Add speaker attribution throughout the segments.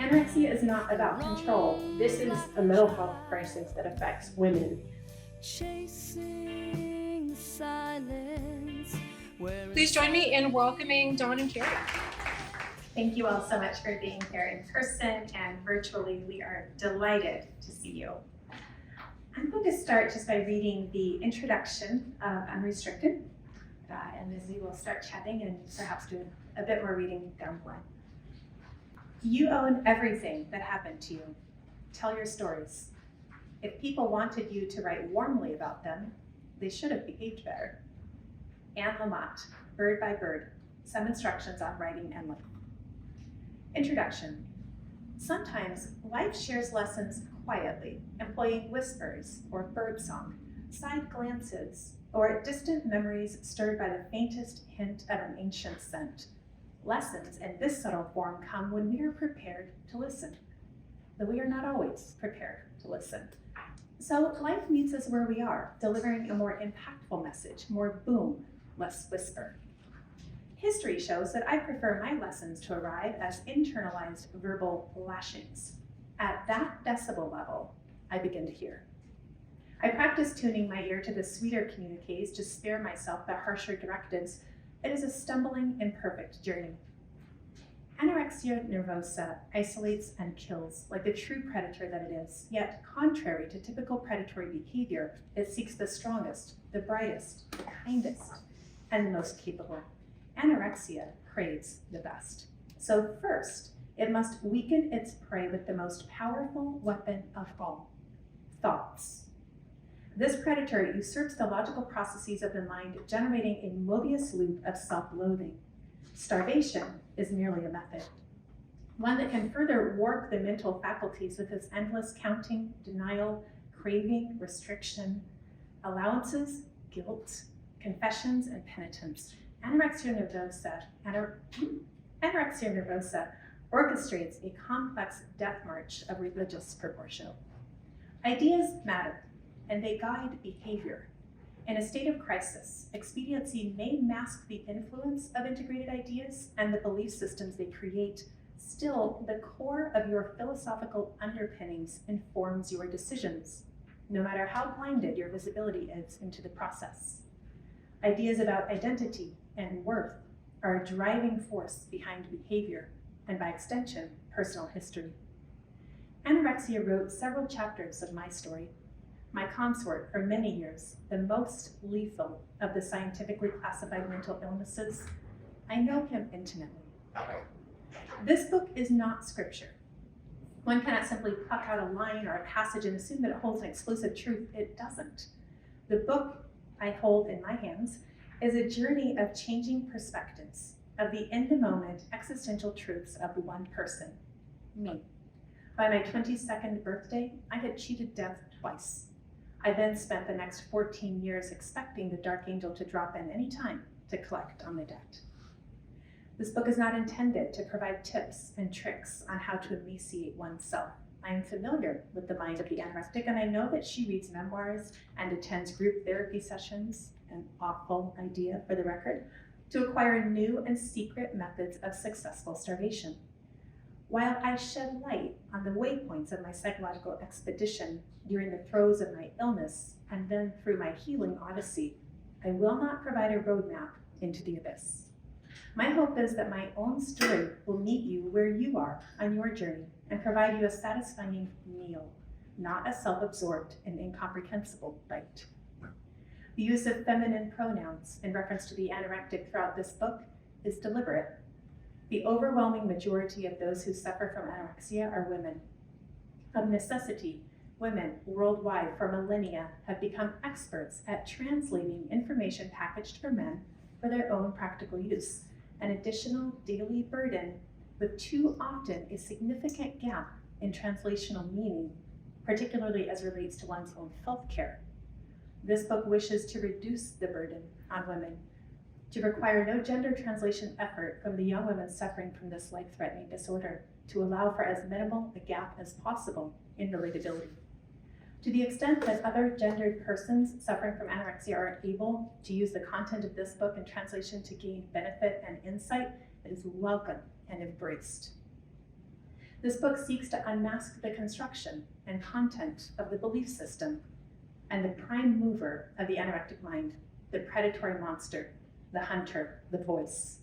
Speaker 1: Anorexia is not about control. This is a mental health crisis that affects women.
Speaker 2: Chasing silence.
Speaker 3: Please join me in welcoming Dawn and Kerry.
Speaker 1: Thank you all so much for being here in person and virtually. We are delighted to see you. I'm going to start just by reading the introduction of Unrestricted, and then we will start chatting and perhaps do a bit more reading down the line. You own everything that happened to you. Tell your stories. If people wanted you to write warmly about them, they should have behaved better. Anne Lamott, Bird by Bird, Some Instructions on Writing and Life. Introduction. Sometimes life shares lessons quietly, employing whispers or birdsong, side glances, or distant memories stirred by the faintest hint of an ancient scent. Lessons in this subtle form come when we are prepared to listen, though we are not always prepared to listen. So life meets us where we are, delivering a more impactful message, more boom, less whisper. History shows that I prefer my lessons to arrive as internalized verbal lashings. At that decibel level, I begin to hear. I practice tuning my ear to the sweeter communiques to spare myself the harsher directives. It is a stumbling, imperfect journey. Anorexia nervosa isolates and kills like the true predator that it is, yet contrary to typical predatory behavior, it seeks the strongest, the brightest, the kindest, and the most capable. Anorexia craves the best. So first, it must weaken its prey with the most powerful weapon of all, thoughts. This predator usurps the logical processes of the mind, generating a Mobius loop of self-loathing. Starvation is merely a method, one that can further warp the mental faculties with its endless counting, denial, craving, restriction, allowances, guilt, confessions, and penitence. Anorexia nervosa orchestrates a complex death march of religious proportion. Ideas matter, and they guide behavior. In a state of crisis, expediency may mask the influence of integrated ideas and the belief systems they create. Still, the core of your philosophical underpinnings informs your decisions, no matter how blinded your visibility is into the process. Ideas about identity and worth are a driving force behind behavior, and by extension, personal history. Anorexia wrote several chapters of my story. My consort for many years, the most lethal of the scientifically classified mental illnesses. I know him intimately. This book is not scripture. One cannot simply pluck out a line or a passage and assume that it holds an exclusive truth. It doesn't. The book I hold in my hands is a journey of changing perspectives, of the in-the-moment existential truths of one person, me. By my 22nd birthday, I had cheated death twice. I then spent the next 14 years expecting the dark angel to drop in any time to collect on the debt. This book is not intended to provide tips and tricks on how to emaciate oneself. I am familiar with the mind of the anorectic, and I know that she reads memoirs and attends group therapy sessions, an awful idea for the record, to acquire new and secret methods of successful starvation. While I shed light on the waypoints of my psychological expedition during the throes of my illness and then through my healing odyssey, I will not provide a roadmap into the abyss. My hope is that my own story will meet you where you are on your journey and provide you a satisfying meal, not a self-absorbed and incomprehensible bite. The use of feminine pronouns in reference to the anorectic throughout this book is deliberate. The overwhelming majority of those who suffer from anorexia are women. Of necessity, women worldwide for millennia have become experts at translating information packaged for men for their own practical use, an additional daily burden with too often a significant gap in translational meaning, particularly as relates to one's own health care. This book wishes to reduce the burden on women, to require no gender translation effort from the young women suffering from this life-threatening disorder, to allow for as minimal a gap as possible in relatability. To the extent that other gendered persons suffering from anorexia are able to use the content of this book in translation to gain benefit and insight, it is welcome and embraced. This book seeks to unmask the construction and content of the belief system and the prime mover of the anorectic mind, the predatory monster, the hunter, the voice.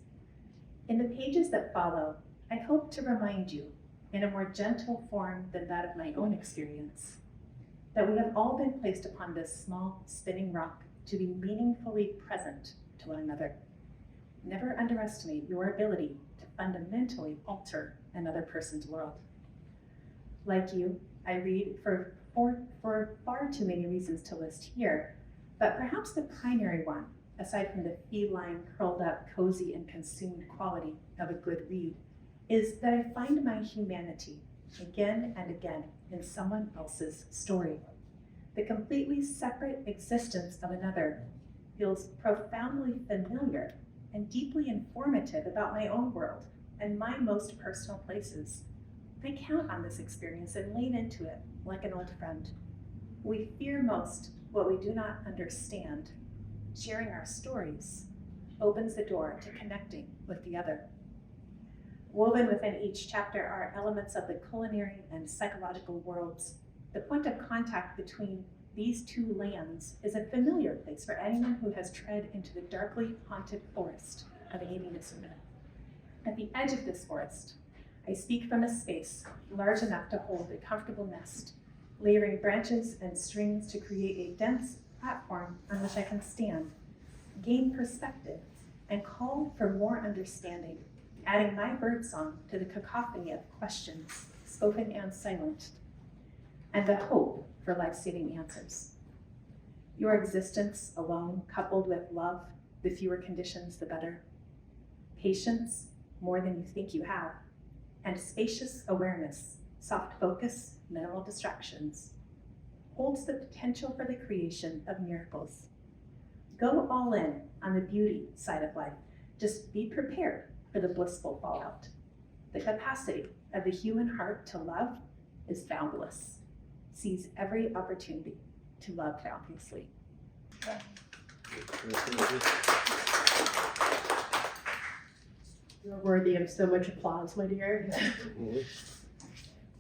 Speaker 1: In the pages that follow, I hope to remind you, in a more gentle form than that of my own experience, that we have all been placed upon this small spinning rock to be meaningfully present to one another. Never underestimate your ability to fundamentally alter another person's world. Like you, I read for far too many reasons to list here, but perhaps the primary one, aside from the feline, curled up, cozy, and consumed quality of a good read, is that I find my humanity again and again in someone else's story. The completely separate existence of another feels profoundly familiar and deeply informative about my own world and my most personal places. I count on this experience and lean into it like an old friend. We fear most what we do not understand. Sharing our stories opens the door to connecting with the other. Woven within each chapter are elements of the culinary and psychological worlds. The point of contact between these two lands is a familiar place for anyone who has tread into the darkly haunted forest of alienism. At the edge of this forest, I speak from a space large enough to hold a comfortable nest, layering branches and strings to create a dense platform on which I can stand, gain perspective, and call for more understanding, adding my birdsong to the cacophony of questions, spoken and silent, and the hope for life-saving answers. Your existence alone, coupled with love, the fewer conditions, the better. Patience, more than you think you have, and spacious awareness, soft focus, minimal distractions, holds the potential for the creation of miracles. Go all in on the beauty side of life. Just be prepared for the blissful fallout. The capacity of the human heart to love is boundless. Seize every opportunity to love boundlessly.
Speaker 4: You're worthy of so much applause, my dear.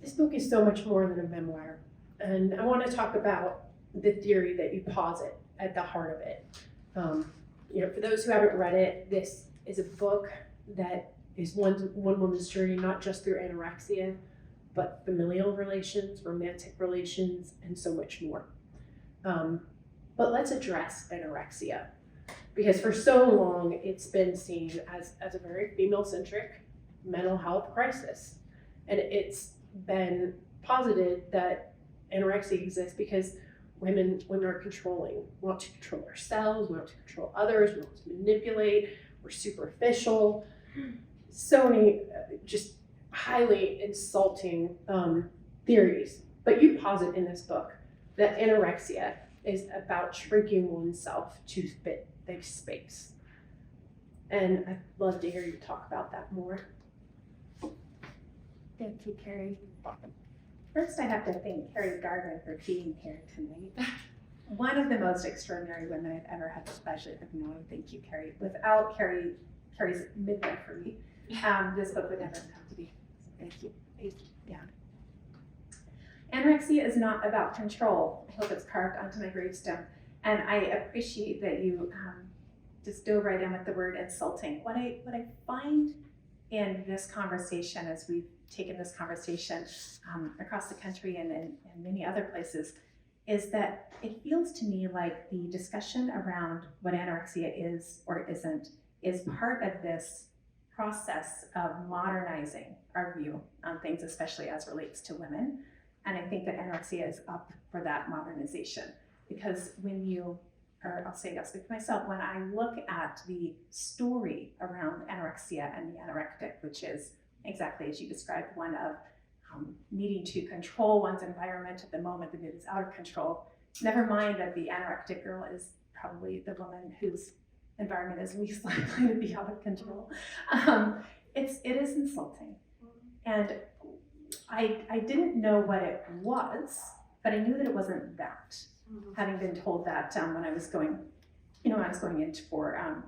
Speaker 4: This book is so much more than a memoir. And I want to talk about the theory that you posit at the heart of it. For those who haven't read it, this is a book that is one woman's journey, not just through anorexia, but familial relations, romantic relations, and so much more. But let's address anorexia, because for so long it's been seen as a very female-centric mental health crisis. And it's been posited that anorexia exists because women are controlling, want to control ourselves, want to control others, want to manipulate, we're superficial. So many just highly insulting theories. But you posit in this book that anorexia is about shrinking oneself to fit the space. And I'd love to hear you talk about that more.
Speaker 1: Thank you, Kerry. First, I have to thank Kerry Garvin for being here tonight. One of the most extraordinary women I've ever had the pleasure of knowing. Thank you, Kerry. Without Kerry's midwifery, this book would never come to be. Thank you. Yeah. Anorexia is not about control. I hope it's carved onto my gravestone. And I appreciate that you just dove right in with the word insulting. What I find in this conversation, as we've taken this conversation across the country and many other places, is that it feels to me like the discussion around what anorexia is or isn't is part of this process of modernizing our view on things, especially as relates to women. And I think that anorexia is up for that modernization, because I'll speak for myself, when I look at the story around anorexia and the anorectic, which is exactly as you described, one of needing to control one's environment at the moment that it is out of control. Never mind that the anorectic girl is probably the woman whose environment is least likely to be out of control. It is insulting. And I didn't know what it was, but I knew that it wasn't that. Mm-hmm. Having been told that when I was going in for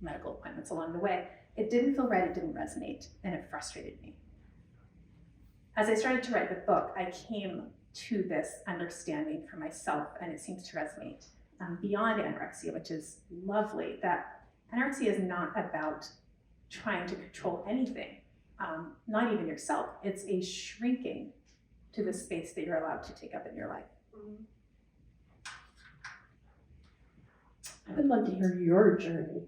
Speaker 1: medical appointments along the way, it didn't feel right, it didn't resonate, and it frustrated me. as I started to write the book, I came to this understanding for myself, and it seems to resonate beyond anorexia, which is lovely, that anorexia is not about trying to control anything, not even yourself. It's a shrinking to the space that you're allowed to take up in your life.
Speaker 4: I would love to hear your journey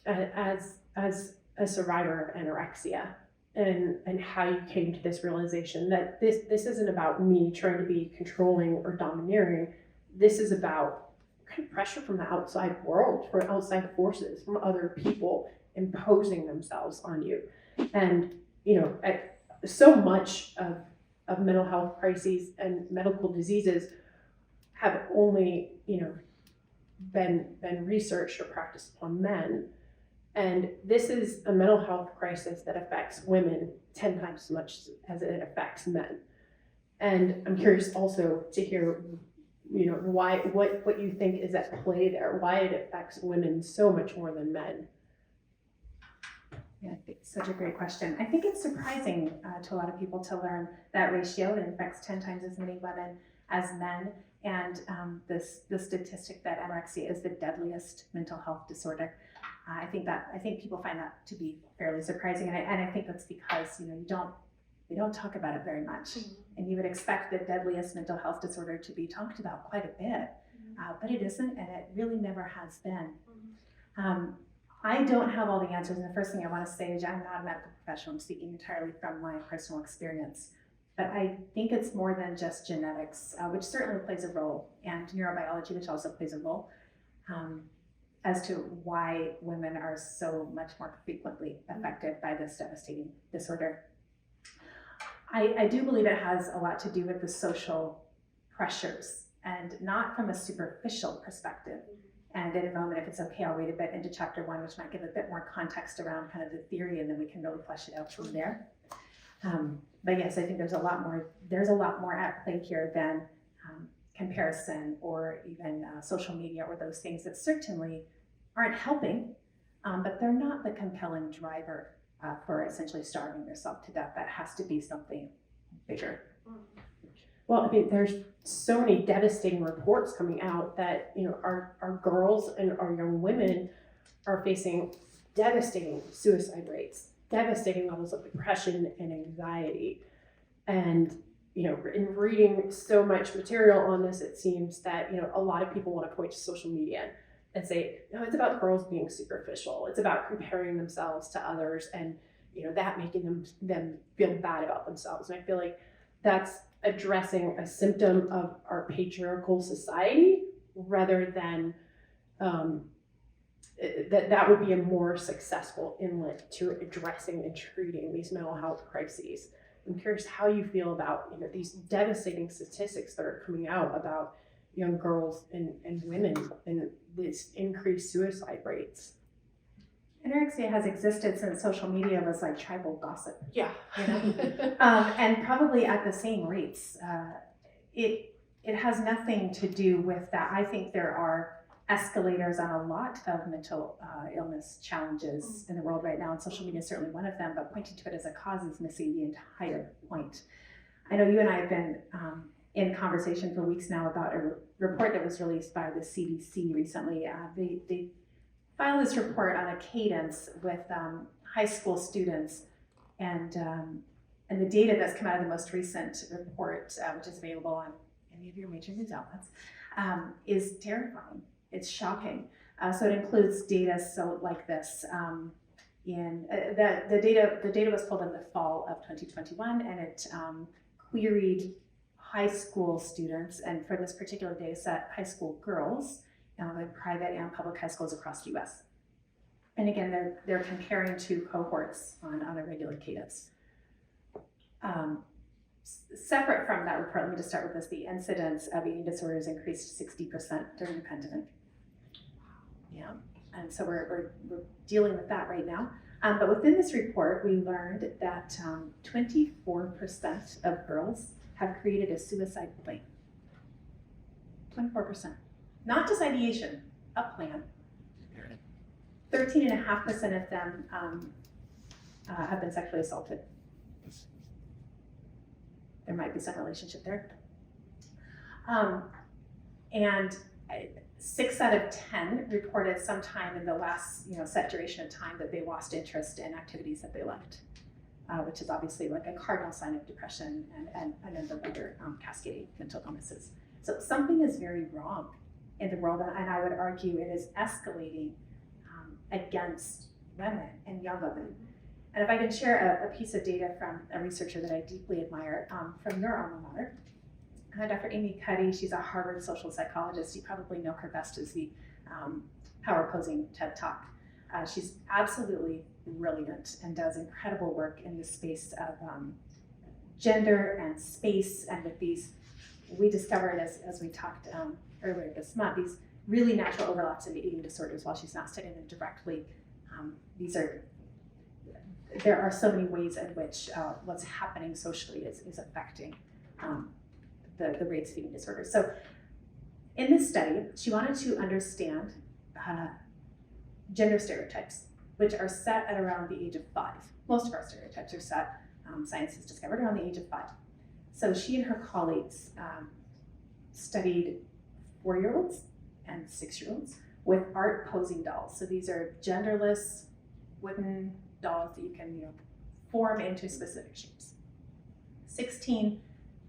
Speaker 4: as a survivor of anorexia, and how you came to this realization that this isn't about me trying to be controlling or domineering. This is about kind of pressure from the outside world, from outside forces, from other people imposing themselves on you. And so much of mental health crises and medical diseases have only been researched or practiced upon men. And this is a mental health crisis that affects women 10 times as much as it affects men. And I'm curious also to hear, why, what you think is at play there, why it affects women so much more than men.
Speaker 1: Yeah, it's such a great question. I think it's surprising to a lot of people to learn that ratio. It affects 10 times as many women as men. And the statistic that anorexia is the deadliest mental health disorder. I think people find that to be fairly surprising, and I think that's because we don't talk about it very much, and you would expect the deadliest mental health disorder to be talked about quite a bit, but it isn't, and it really never has been. I don't have all the answers, and the first thing I want to say is I'm not a medical professional. I'm speaking entirely from my personal experience, but I think it's more than just genetics, which certainly plays a role, and neurobiology, which also plays a role. As to why women are so much more frequently affected by this devastating disorder. I do believe it has a lot to do with the social pressures, and not from a superficial perspective. And in a moment, if it's okay, I'll read a bit into chapter 1, which might give a bit more context around kind of the theory, and then we can really flesh it out from there. But yes, I think there's a lot more at play here than comparison or even social media or those things that certainly aren't helping, but they're not the compelling driver for essentially starving yourself to death. That has to be something bigger.
Speaker 4: Well, I mean, there's so many devastating reports coming out that our girls and our young women are facing devastating suicide rates, devastating levels of depression and anxiety. And in reading so much material on this, it seems that a lot of people want to point to social media and say, no, it's about girls being superficial. It's about comparing themselves to others, and that making them feel bad about themselves. And I feel like that's addressing a symptom of our patriarchal society rather than that would be a more successful inlet to addressing and treating these mental health crises. I'm curious how you feel about these devastating statistics that are coming out about young girls and women and these increased suicide rates.
Speaker 1: Anorexia has existed since social media was like tribal gossip.
Speaker 4: Yeah.
Speaker 1: And probably at the same rates. It has nothing to do with that. I think there are escalators on a lot of mental illness challenges in the world right now, and social media is certainly one of them, but pointing to it as a cause is missing the entire point. I know you and I have been in conversation for weeks now about a report that was released by the CDC recently. They filed this report on a cadence with high school students, and the data that's come out of the most recent report, which is available on any of your major news outlets, is terrifying. It's shocking. So it includes data like this. The data was pulled in the fall of 2021, and it queried high school students, and for this particular data set, high school girls in private and public high schools across the U.S. And again, they're comparing two cohorts on a regular cadence. Separate from that report, let me just start with this: the incidence of eating disorders increased 60% during the pandemic. Yeah, and so we're dealing with that right now. But within this report, we learned that 24% of girls have created a suicide plan. 24%. Not just ideation, a plan. 13.5% of them have been sexually assaulted. there might be some relationship there. And 6 out of 10 reported sometime in the last set duration of time that they lost interest in activities that they liked, which is obviously like a cardinal sign of depression and the later cascading mental illnesses. So something is very wrong in the world, and I would argue it is escalating against women and young women. And if I can share a piece of data from a researcher that I deeply admire from your alma mater, Dr. Amy Cuddy. She's a Harvard social psychologist. You probably know her best as the Power Posing TED Talk. She's absolutely brilliant and does incredible work in the space of gender and space, and with these, we discovered as we talked earlier this month, these really natural overlaps in the eating disorders. While she's not studying them directly, there are so many ways in which what's happening socially is affecting the rates of eating disorders. So in this study, she wanted to understand gender stereotypes, which are set at around the age of 5. Most of our stereotypes are set, science has discovered, around the age of 5. So she and her colleagues studied 4-year-olds and 6-year-olds with art posing dolls. So these are genderless wooden dolls that you can form into specific shapes. 16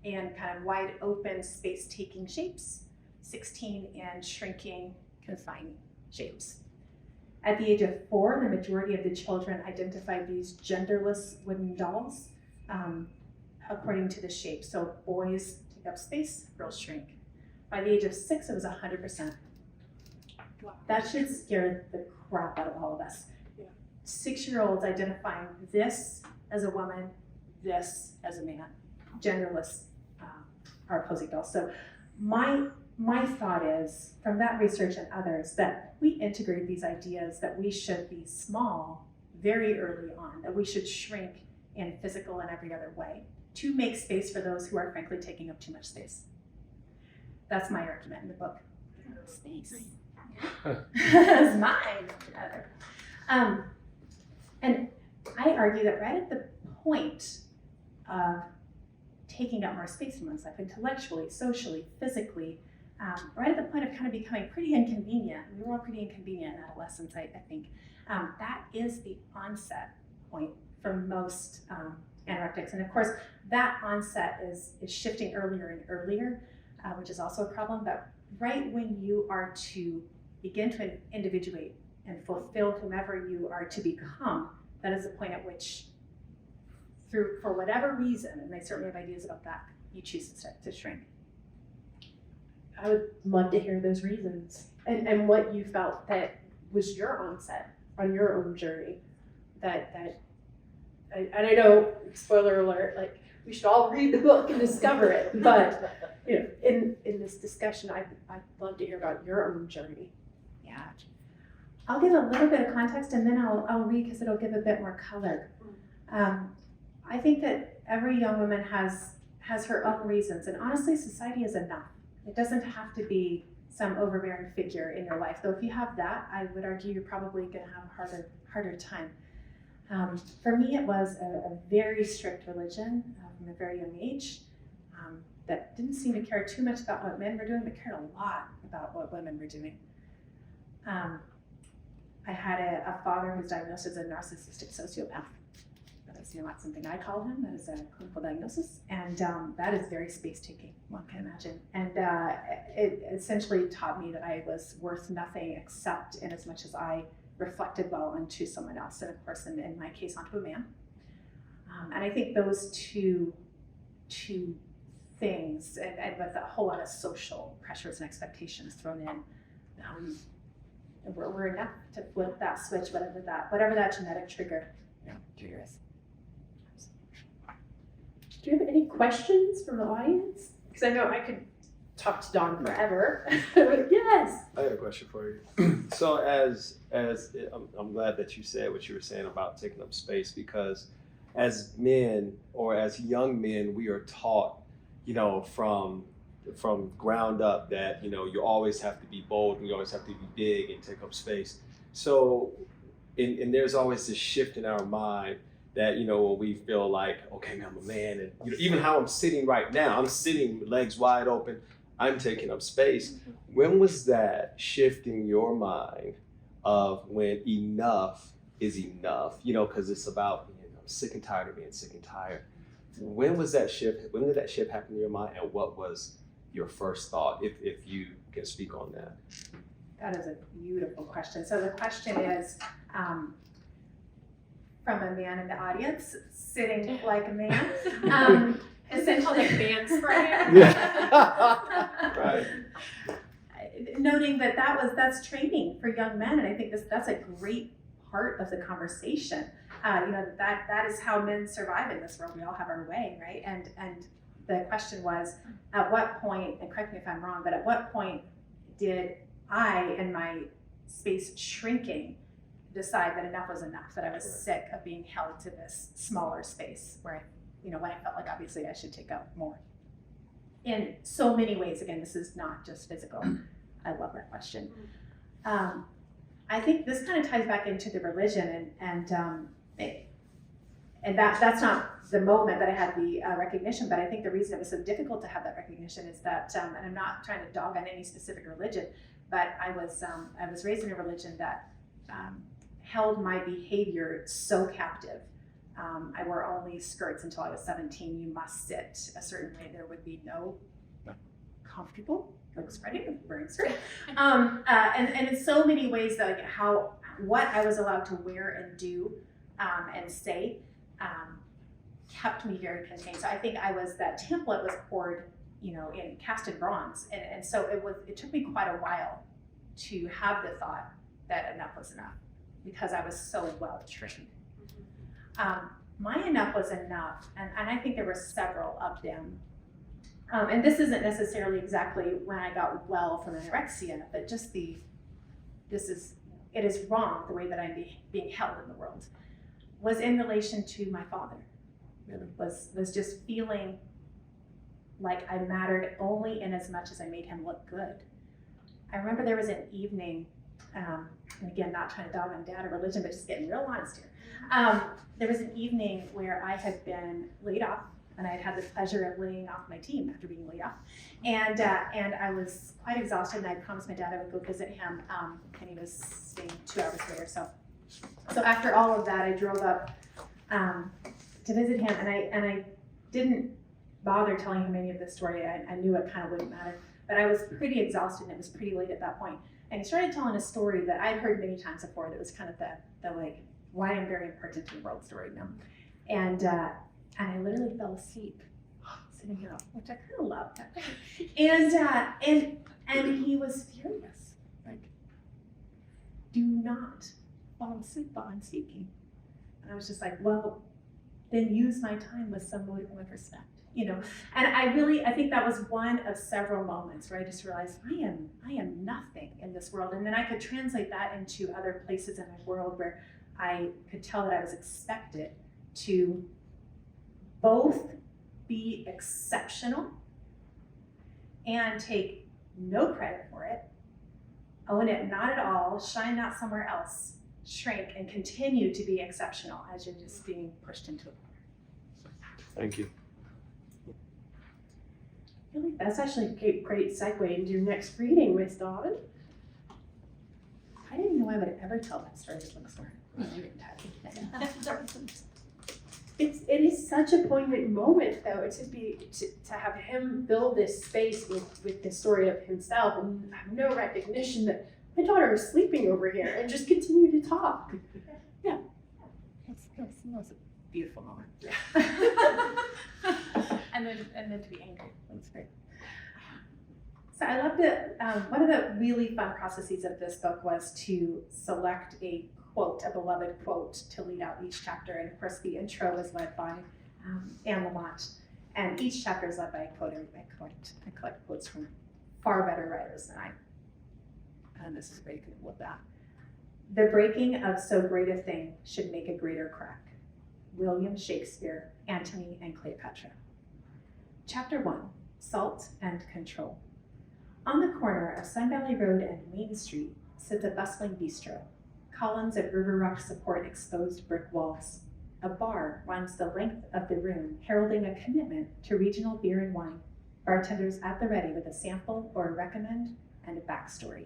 Speaker 1: in kind of wide open space-taking shapes, 16 in shrinking, confining shapes. At the age of 4, the majority of the children identified these genderless wooden dolls according to the shape. So boys take up space, girls shrink. By the age of 6, it was 100%.
Speaker 3: Wow.
Speaker 1: That should scare the crap out of all of us.
Speaker 3: Yeah.
Speaker 1: 6-year-olds identifying this as a woman, this as a man, genderless art posing dolls. So my thought is, from that research and others, that we integrate these ideas that we should be small very early on, that we should shrink in physical and every other way to make space for those who are frankly taking up too much space. That's my argument in the book. Space. It's mine. And I argue that right at the point of taking up more space in one's life, intellectually, socially, physically, right at the point of kind of becoming pretty inconvenient. We were all pretty inconvenient in adolescence, I think. That is the onset point for most anorectics. And of course, that onset is shifting earlier and earlier, which is also a problem. But right when you are to begin to individuate and fulfill whomever you are to become, that is the point at which, for whatever reason, and I certainly have ideas about that, you choose to start to shrink.
Speaker 4: I would love to hear those reasons and what you felt that was your onset on your own journey. And I know, spoiler alert, like we should all read the book and discover it, but in this discussion, I'd love to hear about your own journey.
Speaker 1: Yeah, I'll give a little bit of context and then I'll read because it'll give a bit more color. I think that every young woman has her own reasons, and honestly, society is enough. It doesn't have to be some overbearing figure in your life, though if you have that, I would argue you're probably going to have a harder time. For me, it was a very strict religion from a very young age that didn't seem to care too much about what men were doing, but cared a lot about what women were doing. I had a father who was diagnosed as a narcissistic sociopath. That is not something I call him, that is a clinical diagnosis, and that is very space-taking, one can imagine. And it essentially taught me that I was worth nothing except in as much as I reflected well onto someone else, and of course, in my case, onto a man. And I think those two things, and with a whole lot of social pressures and expectations thrown in, were enough to flip that switch, whatever that genetic trigger is.
Speaker 4: Do you have any questions from the audience? Because I know I could talk to Dawn forever. Yes.
Speaker 5: I have a question for you. So as I'm glad that you said what you were saying about taking up space, because as men or as young men, we are taught, from ground up that, you always have to be bold and you always have to be big and take up space. So, and there's always this shift in our mind that, you know, when we feel like, okay, I'm a man, and you know, even how I'm sitting right now, I'm sitting legs wide open, I'm taking up space. When was that shift in your mind of when enough is enough? You know, because it's about, you know, I'm sick and tired of being sick and tired. When was that shift? When did that shift happen in your mind, and what was your first thought, if you can speak on that?
Speaker 1: That is a beautiful question. So the question is, from a man in the audience, sitting like a man.
Speaker 4: Is it called a band spray?
Speaker 5: Yeah. Right.
Speaker 1: Noting that that's training for young men, and I think that's a great part of the conversation. You know, that is how men survive in this world. We all have our way, right? And the question was, at what point, and correct me if I'm wrong, but at what point did I, in my space shrinking, decide that enough was enough, that I was sick of being held to this smaller space where, you know, when I felt like obviously I should take up more. In so many ways, again, this is not just physical. I love that question. I think this kind of ties back into the religion, and that's not the moment that I had the recognition, but I think the reason it was so difficult to have that recognition is that, and I'm not trying to dog on any specific religion, but I was raised in a religion that held my behavior so captive. I wore only skirts until I was 17. You must sit a certain way. There would be no comfortable like spreading wearing skirt. And in so many ways, like what I was allowed to wear and do and say kept me very contained. So I think that template was poured, you know, in cast in bronze, and so it took me quite a while to have the thought that enough was enough, because I was so well trained. My enough was enough, and I think there were several of them. And this isn't necessarily exactly when I got well from anorexia, but just it is wrong the way that I'm being held in the world, was in relation to my father. Was just feeling like I mattered only in as much as I made him look good. I remember there was an evening, and again, not trying to dog on dad or religion, but just getting real honest here. There was an evening where I had been laid off, and I had had the pleasure of laying off my team after being laid off. And I was quite exhausted, and I promised my dad I would go visit him, and he was staying 2 hours later. So after all of that, I drove up to visit him, and I didn't bother telling him any of this story. I knew it kind of wouldn't matter, but I was pretty exhausted, and it was pretty late at that point. And he started telling a story that I'd heard many times before. That was kind of the like, why I'm very important to the world story now. And I literally fell asleep sitting here, which I kind of loved. And he was furious, like, do not fall asleep while I'm speaking. And I was just like, well, then use my time with respect, you know. And I think that was one of several moments where I just realized I am nothing in this world. And then I could translate that into other places in the world where I could tell that I was expected to both be exceptional and take no credit for it, own it not at all, shine not somewhere else, shrink, and continue to be exceptional as you're just being pushed into a corner.
Speaker 5: Thank you.
Speaker 4: I think that's actually a great segue into your next reading, Miss Dawn.
Speaker 1: I didn't know I would ever tell that story to Lindsay.
Speaker 4: It is such a poignant moment, though, to have him build this space with the story of himself and have no recognition that my daughter is sleeping over here, and just continue to talk.
Speaker 1: Yeah, it's a beautiful moment. and then to be angry, that's great. So I loved it. One of the really fun processes of this book was to select a beloved quote to lead out each chapter. And of course, the intro was led by Anne Lamott, and each chapter is led by a quote. I collect quotes from far better writers than I. And this is very good with that. The breaking of so great a thing should make a greater crack. William Shakespeare, Antony and Cleopatra. Chapter 1, Salt and Control. On the corner of Sun Valley Road and Main Street sits a bustling bistro. Columns of river rock support exposed brick walls. A bar runs the length of the room, heralding a commitment to regional beer and wine. Bartenders at the ready with a sample or a recommend and a backstory.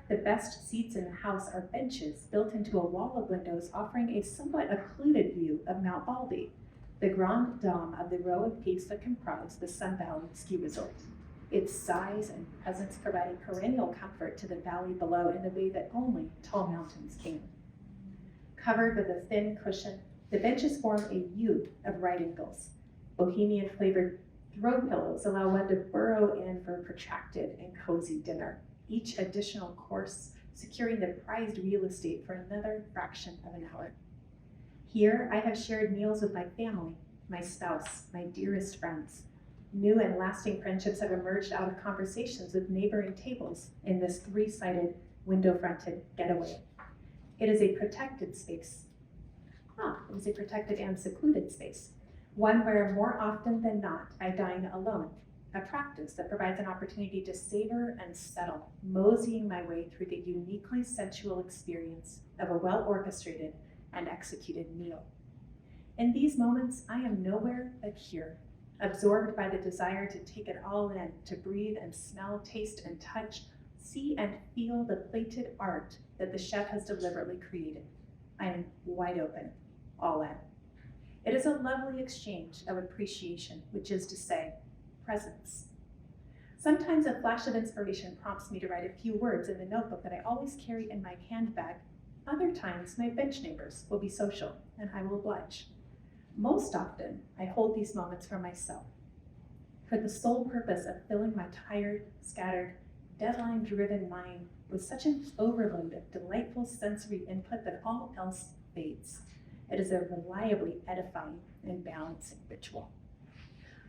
Speaker 1: The best seats in the house are benches built into a wall of windows offering a somewhat occluded view of Mount Baldy, the grand dame of the row of peaks that comprise the Sun Valley ski resort. Its size and presence providing perennial comfort to the valley below in the way that only tall mountains can. Covered with a thin cushion, the benches form a U of right angles. Bohemian-flavored throw pillows allow one to burrow in for a protracted and cozy dinner, each additional course securing the prized real estate for another fraction of an hour. Here, I have shared meals with my family, my spouse, my dearest friends. New and lasting friendships have emerged out of conversations with neighboring tables in this three-sided, window-fronted getaway. It is a protected space. It is a protected and secluded space, one where more often than not, I dine alone, a practice that provides an opportunity to savor and settle, moseying my way through the uniquely sensual experience of a well-orchestrated and executed meal. In these moments, I am nowhere but here, absorbed by the desire to take it all in, to breathe and smell, taste and touch, see and feel the plated art that the chef has deliberately created. I am wide open, all in. It is a lovely exchange of appreciation, which is to say, presence. Sometimes a flash of inspiration prompts me to write a few words in the notebook that I always carry in my handbag. Other times, my bench neighbors will be social, and I will oblige. Most often, I hold these moments for myself, for the sole purpose of filling my tired, scattered, deadline-driven mind with such an overload of delightful sensory input that all else fades. It is a reliably edifying and balancing ritual.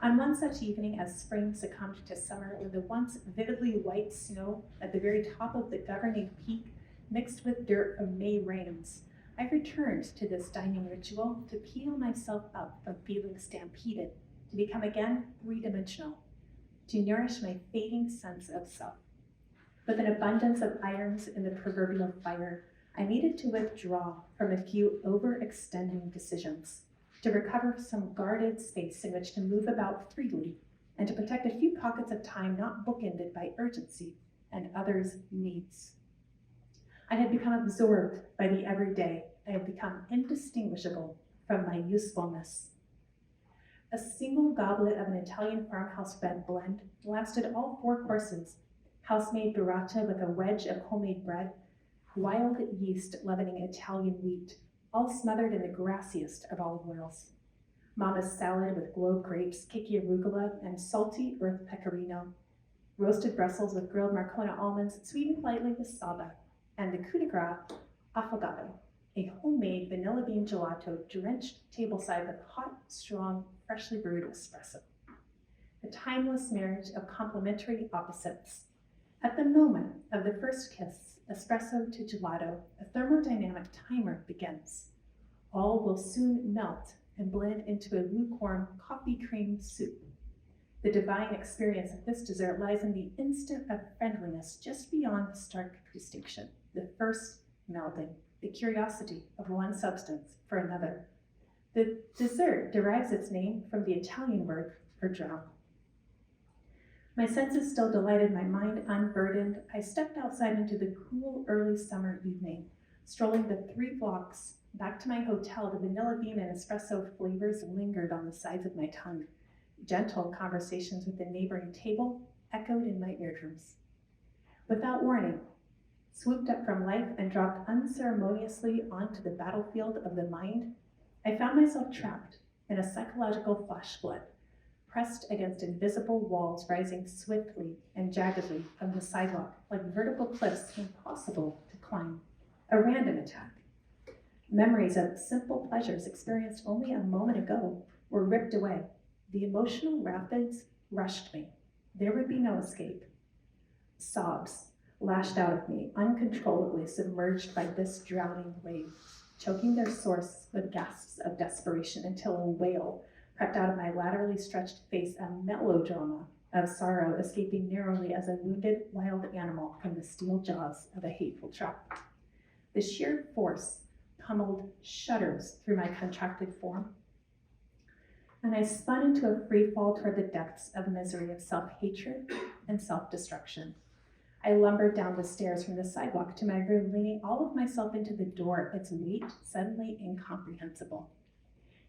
Speaker 1: On one such evening, as spring succumbed to summer, with the once vividly white snow at the very top of the governing peak mixed with dirt from May rains, I returned to this dining ritual to peel myself up from feeling stampeded, to become again three-dimensional, to nourish my fading sense of self. With an abundance of irons in the proverbial fire, I needed to withdraw from a few overextending decisions, to recover some guarded space in which to move about freely, and to protect a few pockets of time not bookended by urgency and others' needs. I had become absorbed by the everyday. I had become indistinguishable from my usefulness. A single goblet of an Italian farmhouse fed blend lasted all 4 courses: house-made burrata with a wedge of homemade bread, wild yeast leavening Italian wheat, all smothered in the grassiest of olive oils. Mama's salad with globe grapes, kiki arugula, and salty earth pecorino, roasted Brussels with grilled Marcona almonds, sweetened lightly with saba, and the coup de grace affogato, a homemade vanilla bean gelato drenched tableside with hot, strong, freshly brewed espresso. The timeless marriage of complementary opposites. At the moment of the first kiss, espresso to gelato, a thermodynamic timer begins. All will soon melt and blend into a lukewarm coffee cream soup. The divine experience of this dessert lies in the instant of friendliness just beyond the start distinction, the first melding, the curiosity of one substance for another. The dessert derives its name from the Italian word for drown. My senses still delighted, my mind unburdened. I stepped outside into the cool early summer evening, strolling the 3 blocks back to my hotel. The vanilla bean and espresso flavors lingered on the sides of my tongue. Gentle conversations with the neighboring table echoed in my eardrums. Without warning, swooped up from life and dropped unceremoniously onto the battlefield of the mind, I found myself trapped in a psychological flash flood, pressed against invisible walls rising swiftly and jaggedly from the sidewalk like vertical cliffs impossible to climb. A random attack. Memories of simple pleasures experienced only a moment ago were ripped away. The emotional rapids rushed me. There would be no escape. Sobs lashed out of me, uncontrollably submerged by this drowning wave, choking their source with gasps of desperation until a wail crept out of my laterally stretched face, a melodrama of sorrow escaping narrowly as a wounded wild animal from the steel jaws of a hateful trap. The sheer force pummeled shudders through my contracted form. And I spun into a free fall toward the depths of misery of self-hatred and self-destruction. I lumbered down the stairs from the sidewalk to my room, leaning all of myself into the door, its weight suddenly incomprehensible.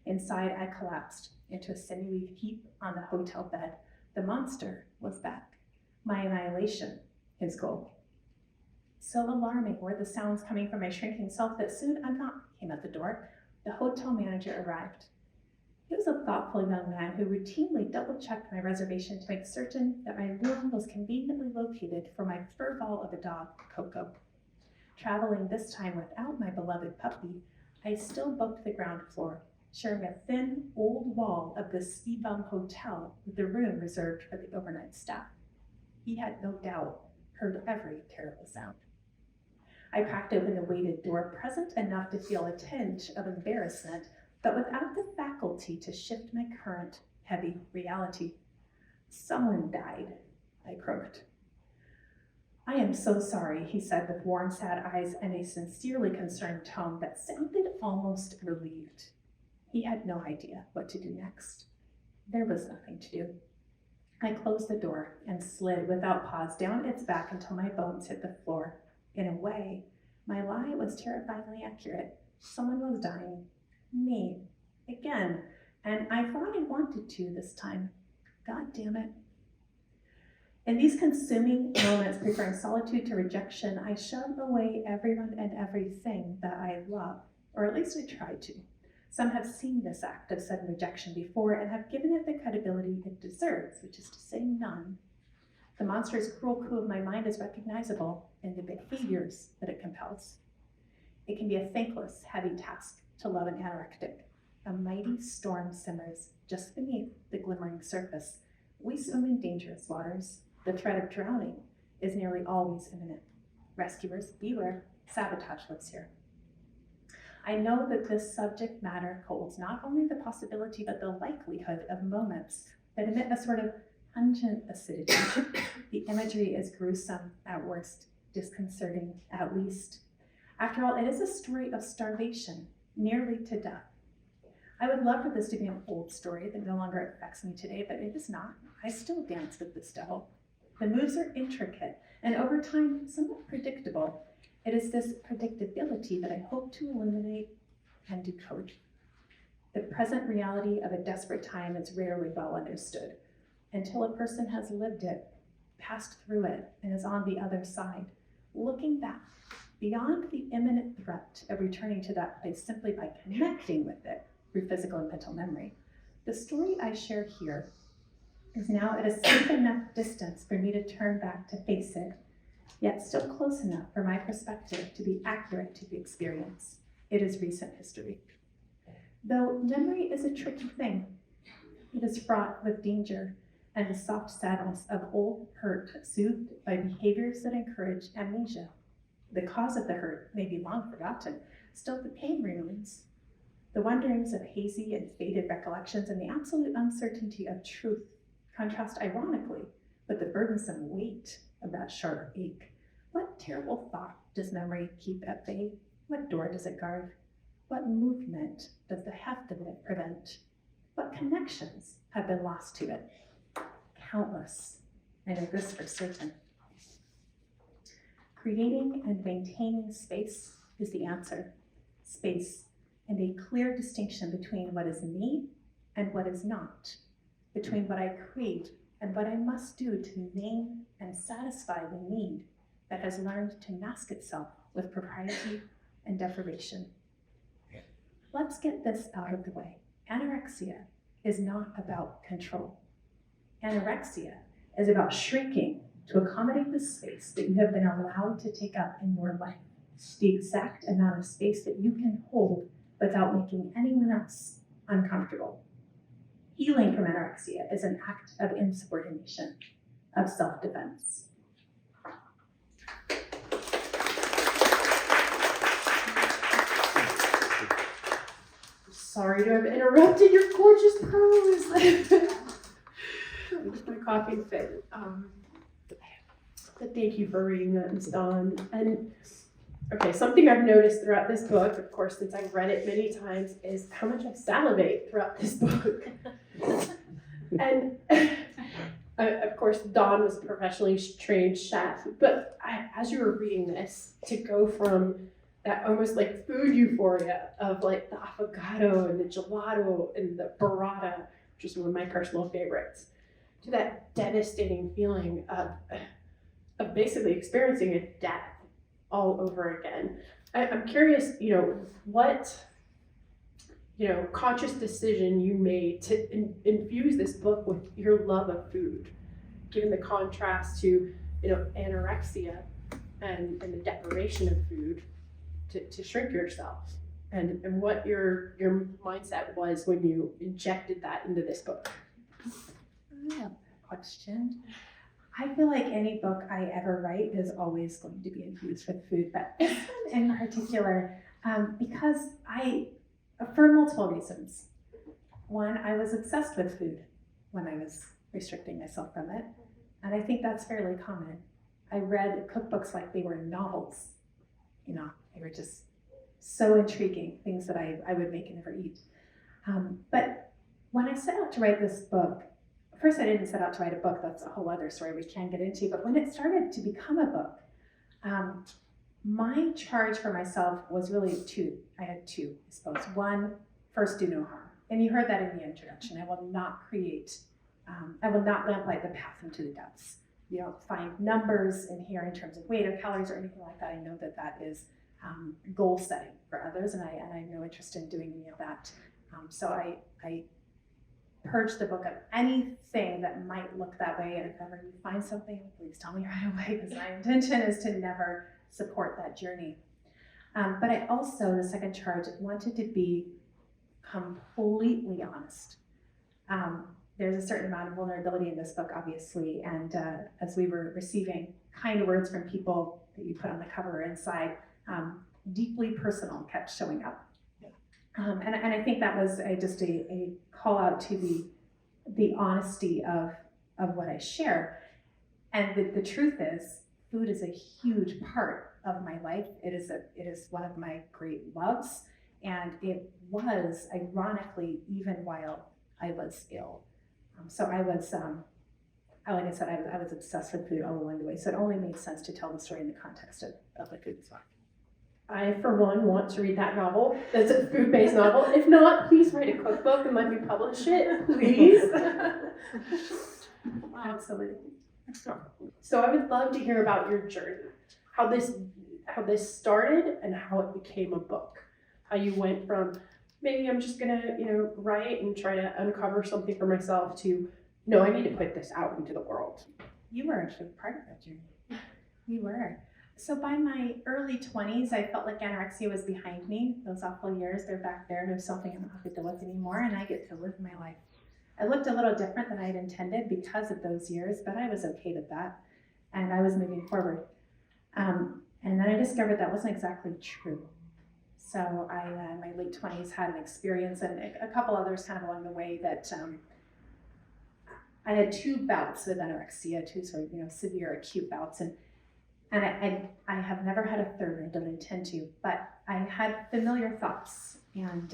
Speaker 1: Inside, I collapsed into a sinewy heap on the hotel bed. The monster was back. My annihilation, his goal. So alarming were the sounds coming from my shrinking self that soon a knock came at the door. The hotel manager arrived. He was a thoughtful young man who routinely double-checked my reservation to make certain that my room was conveniently located for my fur ball of a dog, Coco. Traveling this time without my beloved puppy, I still booked the ground floor, sharing a thin, old wall of the ski-bum hotel with the room reserved for the overnight staff. He had no doubt heard every terrible sound. I cracked open the weighted door, present enough to feel a tinge of embarrassment, but without the faculty to shift my current heavy reality. Someone died, I croaked. I am so sorry, he said with warm, sad eyes and a sincerely concerned tone that sounded almost relieved. He had no idea what to do next. There was nothing to do. I closed the door and slid without pause down its back until my bones hit the floor. In a way, my lie was terrifyingly accurate. Someone was dying. Me. Again. And I thought I wanted to this time. God damn it. In these consuming moments, preferring solitude to rejection, I shoved away everyone and everything that I love, or at least I tried to. Some have seen this act of sudden rejection before and have given it the credibility it deserves, which is to say none. The monstrous cruel coup of my mind is recognizable in the behaviors that it compels. It can be a thankless, heavy task to love an anorectic. A mighty storm simmers just beneath the glimmering surface. We swim in dangerous waters. The threat of drowning is nearly always imminent. Rescuers, beware, sabotage lives here. I know that this subject matter holds not only the possibility but the likelihood of moments that emit a sort of pungent acidity. The imagery is gruesome at worst, disconcerting at least. After all, it is a story of starvation, nearly to death. I would love for this to be an old story that no longer affects me today, but it is not. I still dance with this devil. The moves are intricate and over time somewhat predictable. It is this predictability that I hope to illuminate and decode. The present reality of a desperate time is rarely well understood until a person has lived it, passed through it, and is on the other side. Looking back, beyond the imminent threat of returning to that place simply by connecting with it through physical and mental memory, the story I share here is now at a safe enough distance for me to turn back to face it, yet still close enough for my perspective to be accurate to the experience. It is recent history. Though memory is a tricky thing, it is fraught with danger and the soft sadness of old hurt soothed by behaviors that encourage amnesia. The cause of the hurt may be long forgotten, still the pain remains. The wonderings of hazy and faded recollections and the absolute uncertainty of truth contrast ironically with the burdensome weight of that sharp ache. What terrible thought does memory keep at bay? What door does it guard? What movement does the heft of it prevent? What connections have been lost to it? Countless, I know this for certain. Creating and maintaining space is the answer. Space and a clear distinction between what is me and what is not, between what I crave and what I must do to name and satisfy the need that has learned to mask itself with propriety and deprivation. Let's get this out of the way. Anorexia is not about control. Anorexia is about shrinking to accommodate the space that you have been allowed to take up in your life, the exact amount of space that you can hold without making anyone else uncomfortable. Healing from anorexia is an act of insubordination, of self-defense.
Speaker 4: Sorry to have interrupted your gorgeous prose. My coughing fit. But thank you for reading that, Ms. Dawn. And Okay, something I've noticed throughout this book, of course, since I've read it many times, is how much I salivate throughout this book. And of course, Dawn was a professionally trained chef, but as you were reading this, to go from that almost like food euphoria of like the avocado and the gelato and the burrata, which is one of my personal favorites, to that devastating feeling of basically experiencing a death all over again. I'm curious, what conscious decision you made to infuse this book with your love of food, given the contrast to, anorexia and the deprivation of food to shrink yourself, and what your mindset was when you injected that into this book.
Speaker 1: I have a question. I feel like any book I ever write is always going to be infused with food, but this one in particular, because for multiple reasons. One, I was obsessed with food when I was restricting myself from it, and I think that's fairly common. I read cookbooks like they were novels. They were just so intriguing, things that I would make and never eat. But when I set out to write this book, first I didn't set out to write a book, that's a whole other story we can't get into, but when it started to become a book, my charge for myself was really two. I had two, I suppose. One, first, do no harm. And you heard that in the introduction. I will not lamplight the path into the depths. You don't find numbers in here in terms of weight or calories or anything like that. I know that is goal setting for others, and I have no interest in doing any of that. So I purged the book of anything that might look that way, and if ever you find something, please tell me right away, because my intention is to never support that journey. But I also, the second charge, wanted to be completely honest. There's a certain amount of vulnerability in this book, obviously, and as we were receiving kind words from people that you put on the cover or inside, deeply personal kept showing up. And I think that was just a call out to the honesty of what I share. And the truth is, food is a huge part of my life. It is one of my great loves, and it was, ironically, even while I was ill. So I was, like I said, I was obsessed with food all along the way. So it only made sense to tell the story in the context of the food stock.
Speaker 4: I, for one, want to read that novel. That's a food-based novel. If not, please write a cookbook and let me publish it, please.
Speaker 1: Absolutely.
Speaker 4: So I would love to hear about your journey, how this started and how it became a book. How you went from maybe I'm just gonna, write and try to uncover something for myself to no, I need to put this out into the world.
Speaker 1: You were actually part of that journey. You were. So by my early 20s, I felt like anorexia was behind me. Those awful years, they're back there. There's something I'm not have to deal with anymore, and I get to live my life. I looked a little different than I had intended because of those years, but I was okay with that, and I was moving forward. And then I discovered that wasn't exactly true. So I, in my late 20s, had an experience, and a couple others kind of along the way, that I had two bouts with anorexia, two sort of severe acute bouts, and I have never had a third. I don't intend to, but I had familiar thoughts and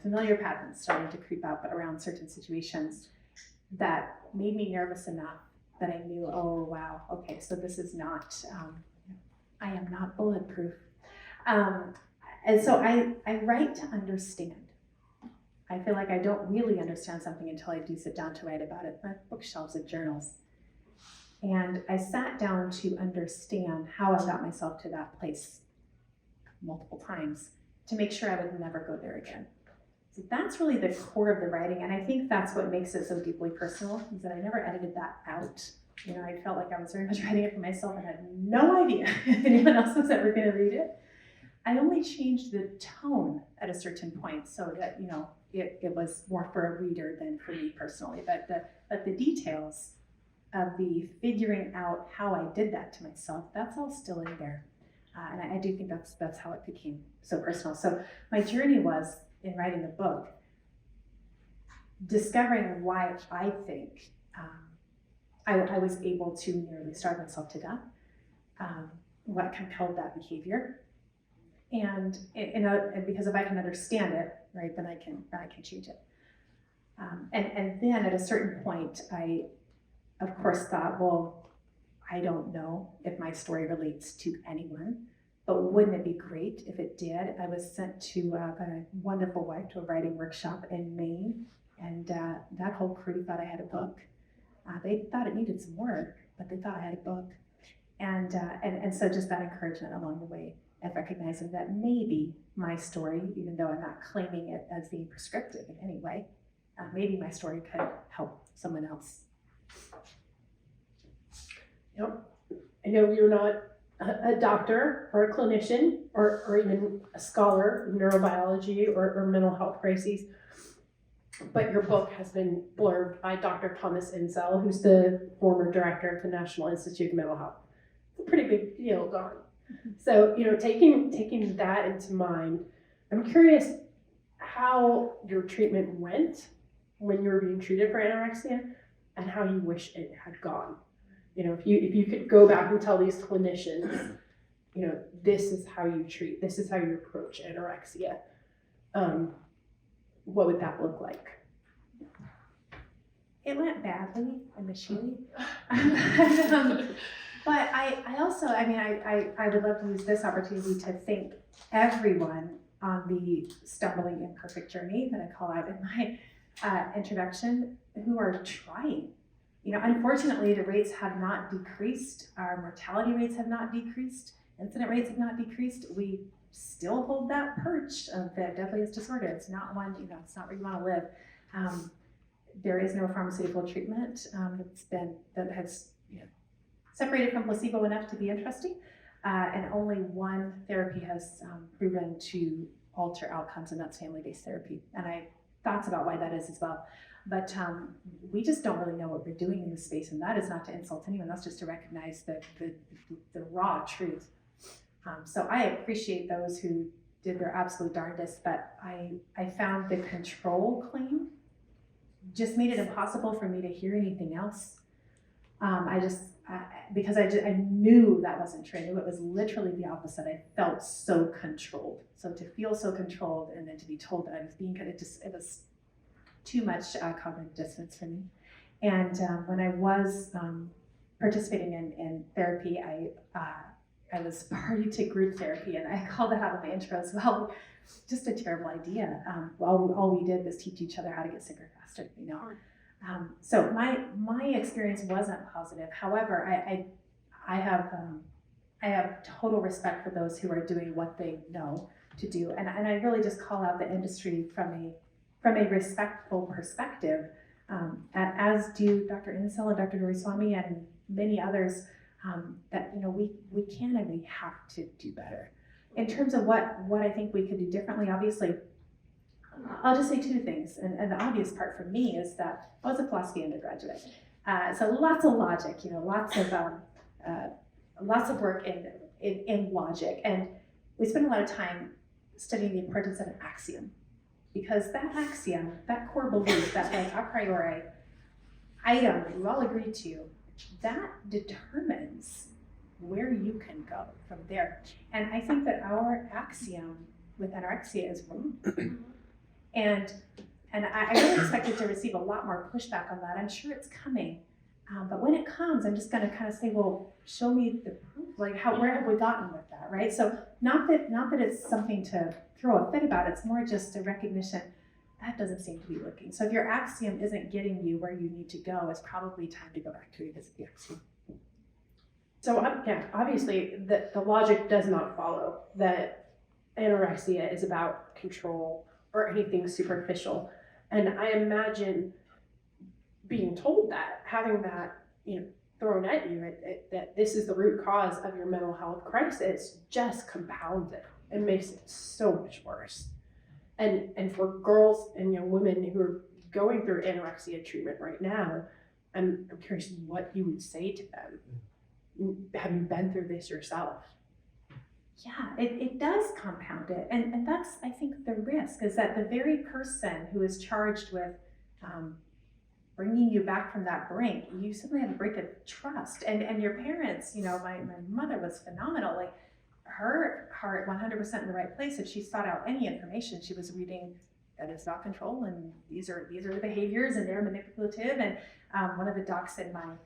Speaker 1: familiar patterns starting to creep up around certain situations that made me nervous enough that I knew, oh wow, okay, so this is not, I am not bulletproof. And so I write to understand. I feel like I don't really understand something until I do sit down to write about it. My bookshelves of journals. And I sat down to understand how I got myself to that place multiple times to make sure I would never go there again. So that's really the core of the writing, and I think that's what makes it so deeply personal, is that I never edited that out. I felt like I was very much writing it for myself and had no idea if anyone else was ever going to read it. I only changed the tone at a certain point so that, it was more for a reader than for me personally, but the details of the figuring out how I did that to myself, that's all still in there. And I do think that's how it became so personal. So my journey was, in writing the book, discovering why I think I was able to nearly starve myself to death, what compelled that behavior, and because if I can understand it, right, then I can change it. And then at a certain point, I, of course, thought, well, I don't know if my story relates to anyone, but wouldn't it be great if it did? I was sent to a wonderful wife to a writing workshop in Maine, and that whole crew thought I had a book. They thought it needed some work, but they thought I had a book. And so just that encouragement along the way of recognizing that maybe my story, even though I'm not claiming it as being prescriptive in any way, maybe my story could help someone else.
Speaker 4: Yep. I know you're not a doctor or a clinician or even a scholar in neurobiology or mental health crises, but your book has been blurbed by Dr. Thomas Insel, who's the former director of the National Institute of Mental Health. It's a pretty big deal, Dawn. So, taking that into mind, I'm curious how your treatment went when you were being treated for anorexia and how you wish it had gone. If you could go back and tell these clinicians, this is how you treat, this is how you approach anorexia, what would that look like?
Speaker 1: It went badly initially. But I also, I would love to use this opportunity to thank everyone on the stumbling imperfect journey that I call out in my introduction, who are trying. Unfortunately, the rates have not decreased. Our mortality rates have not decreased. Incident rates have not decreased. We still hold that perch of the deadliest disorder. It's not one, it's not where you want to live. There is no pharmaceutical treatment that has separated from placebo enough to be interesting, and only one therapy has proven to alter outcomes, and that's family-based therapy. And I have thoughts about why that is as well. But we just don't really know what we're doing in this space, and that is not to insult anyone. That's just to recognize the raw truth. So I appreciate those who did their absolute darndest, but I found the control claim just made it impossible for me to hear anything else. Because I knew that wasn't true. I knew it was literally the opposite. I felt so controlled. So to feel so controlled and then to be told that I was being it was too much cognitive dissonance for me. And when I was participating in therapy, I was party to group therapy, and I called that out in the intro as well. Just a terrible idea. All we did was teach each other how to get sicker faster, So my experience wasn't positive. However, I have total respect for those who are doing what they know to do, and I really just call out the industry from a respectful perspective, as do Dr. Insel and Dr. Doraiswamy and many others, that we can and we have to do better. In terms of what I think we could do differently, obviously, I'll just say two things. And the obvious part for me is that I was a philosophy undergraduate. So lots of logic, lots of work in logic. And we spent a lot of time studying the importance of an axiom. Because that axiom, that core belief, that a priori item that you all agree to, that determines where you can go from there. And I think that our axiom with anorexia is wrong. And I really expected to receive a lot more pushback on that. I'm sure it's coming. But when it comes, I'm just going to kind of say, well, show me the proof. Like, where have we gotten with that, right? So not that it's something to throw a fit about. It's more just a recognition that doesn't seem to be working. So if your axiom isn't getting you where you need to go, it's probably time to go back to revisit the axiom.
Speaker 4: So obviously the logic does not follow that anorexia is about control or anything superficial. And I imagine being told that, having that thrown at you, that this is the root cause of your mental health crisis, just compounds it and makes it so much worse. And for girls and young women who are going through anorexia treatment right now, I'm curious what you would say to them. Have you been through this yourself?
Speaker 1: Yeah, it does compound it. And that's, I think, the risk, is that the very person who is charged with bringing you back from that brink, you simply have a break of trust. And your parents, my mother was phenomenal. Like, her heart 100% in the right place. If she sought out any information, she was reading that is not control, and these are the behaviors, and they're manipulative. And one of the docs in my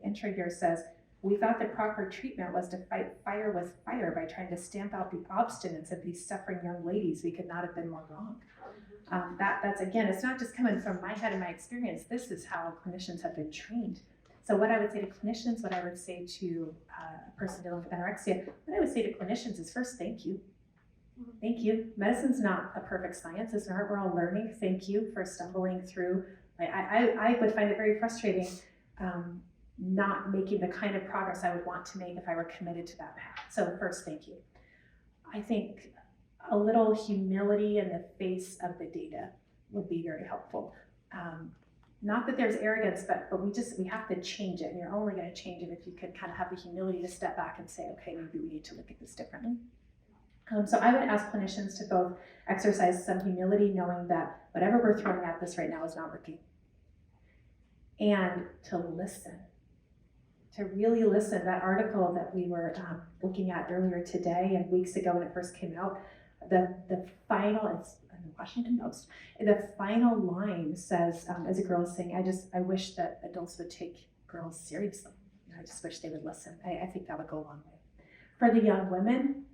Speaker 1: intro here says, we thought the proper treatment was to fight fire with fire by trying to stamp out the obstinance of these suffering young ladies. We could not have been more wrong. That's again, it's not just coming from my head and my experience. This is how clinicians have been trained. So what I would say to clinicians, what I would say to a person dealing with anorexia, what I would say to clinicians is first, thank you. Thank you. Medicine's not a perfect science. It's not, we're all learning. Thank you for stumbling through. I would find it very frustrating not making the kind of progress I would want to make if I were committed to that path. So first, thank you. I think a little humility in the face of the data would be very helpful. Not that there's arrogance, but we have to change it, and you're only going to change it if you can kind of have the humility to step back and say, okay, maybe we need to look at this differently. So I would ask clinicians to both exercise some humility, knowing that whatever we're throwing at this right now is not working, and to listen, to really listen. That article that we were looking at earlier today and weeks ago when it first came out, the final, it's in the Washington Post, the final line says, as a girl is saying, I wish that adults would take girls seriously. I just wish they would listen. I think that would go a long way. For the young women,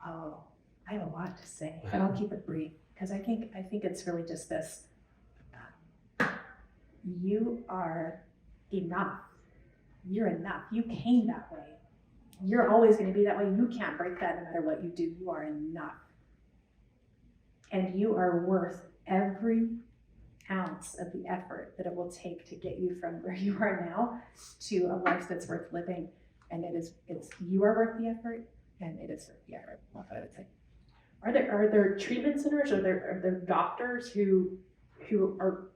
Speaker 1: I have a lot to say, but I'll keep it brief, because I think it's really just this. You are enough. You're enough. You came that way. You're always going to be that way. You can't break that no matter what you do. You are enough. And you are worth every ounce of the effort that it will take to get you from where you are now to a life that's worth living. And you are worth the effort, and it is worth the effort. That's what I would say.
Speaker 4: Are there treatment centers, or are there doctors who are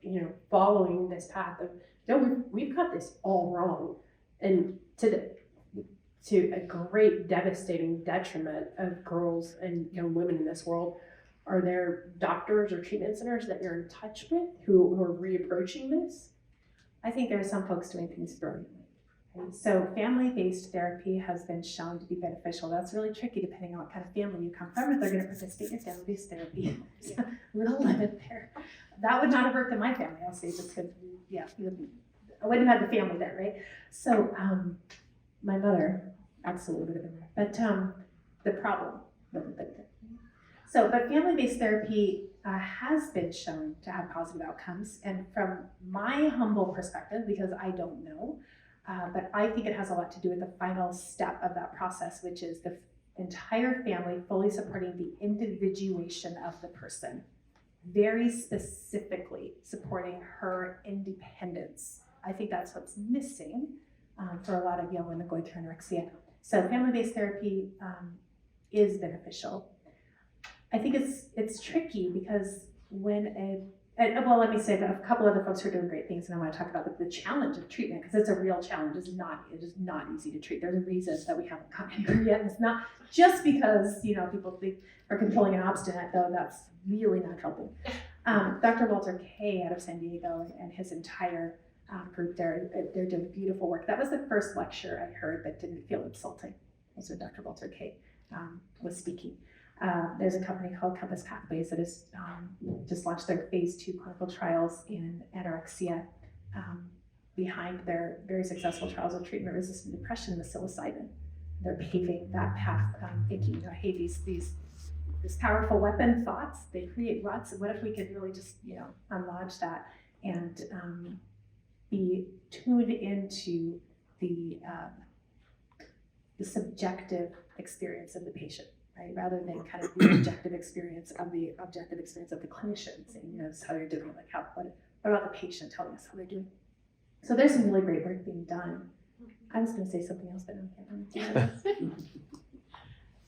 Speaker 4: following this path of, no, we've got this all wrong, and to a great devastating detriment of girls and young women in this world? Are there doctors or treatment centers that you're in touch with who are reapproaching this?
Speaker 1: I think there are some folks doing things brilliantly. So family-based therapy has been shown to be beneficial. That's really tricky depending on what kind of family you come from, if they're going to participate in family-based therapy. There's a little limit there. That would not have worked in my family, I'll say, just because, I wouldn't have had the family there, right? So my mother absolutely would have been there. But the problem wouldn't have been there. So, but family-based therapy has been shown to have positive outcomes. And from my humble perspective, because I don't know, but I think it has a lot to do with the final step of that process, which is the entire family fully supporting the individuation of the person, very specifically supporting her independence. I think that's what's missing for a lot of young women going through anorexia. So family-based therapy is beneficial. I think it's tricky because let me say that a couple other folks who are doing great things, and I want to talk about the challenge of treatment, because it's a real challenge. It is not easy to treat. There's a reason that we haven't gotten anywhere yet. And it's not just because people think are controlling and obstinate, though that's really not helping. Dr. Walter Kay out of San Diego and his entire group there, they're doing beautiful work. That was the first lecture I heard that didn't feel insulting. That's when Dr. Walter Kay was speaking. There's a company called Compass Pathways that has just launched their phase 2 clinical trials in anorexia behind their very successful trials of treatment-resistant depression with psilocybin. They're paving that path, thinking, hey, this powerful weapon, thoughts, they create ruts. What if we could really just, unlodge that and be tuned into the subjective experience of the patient, right? Rather than kind of the objective experience of the clinician saying, this is how you're doing, what about the patient telling us how they're doing? So there's some really great work being done. I was going to say something else, but I can't remember.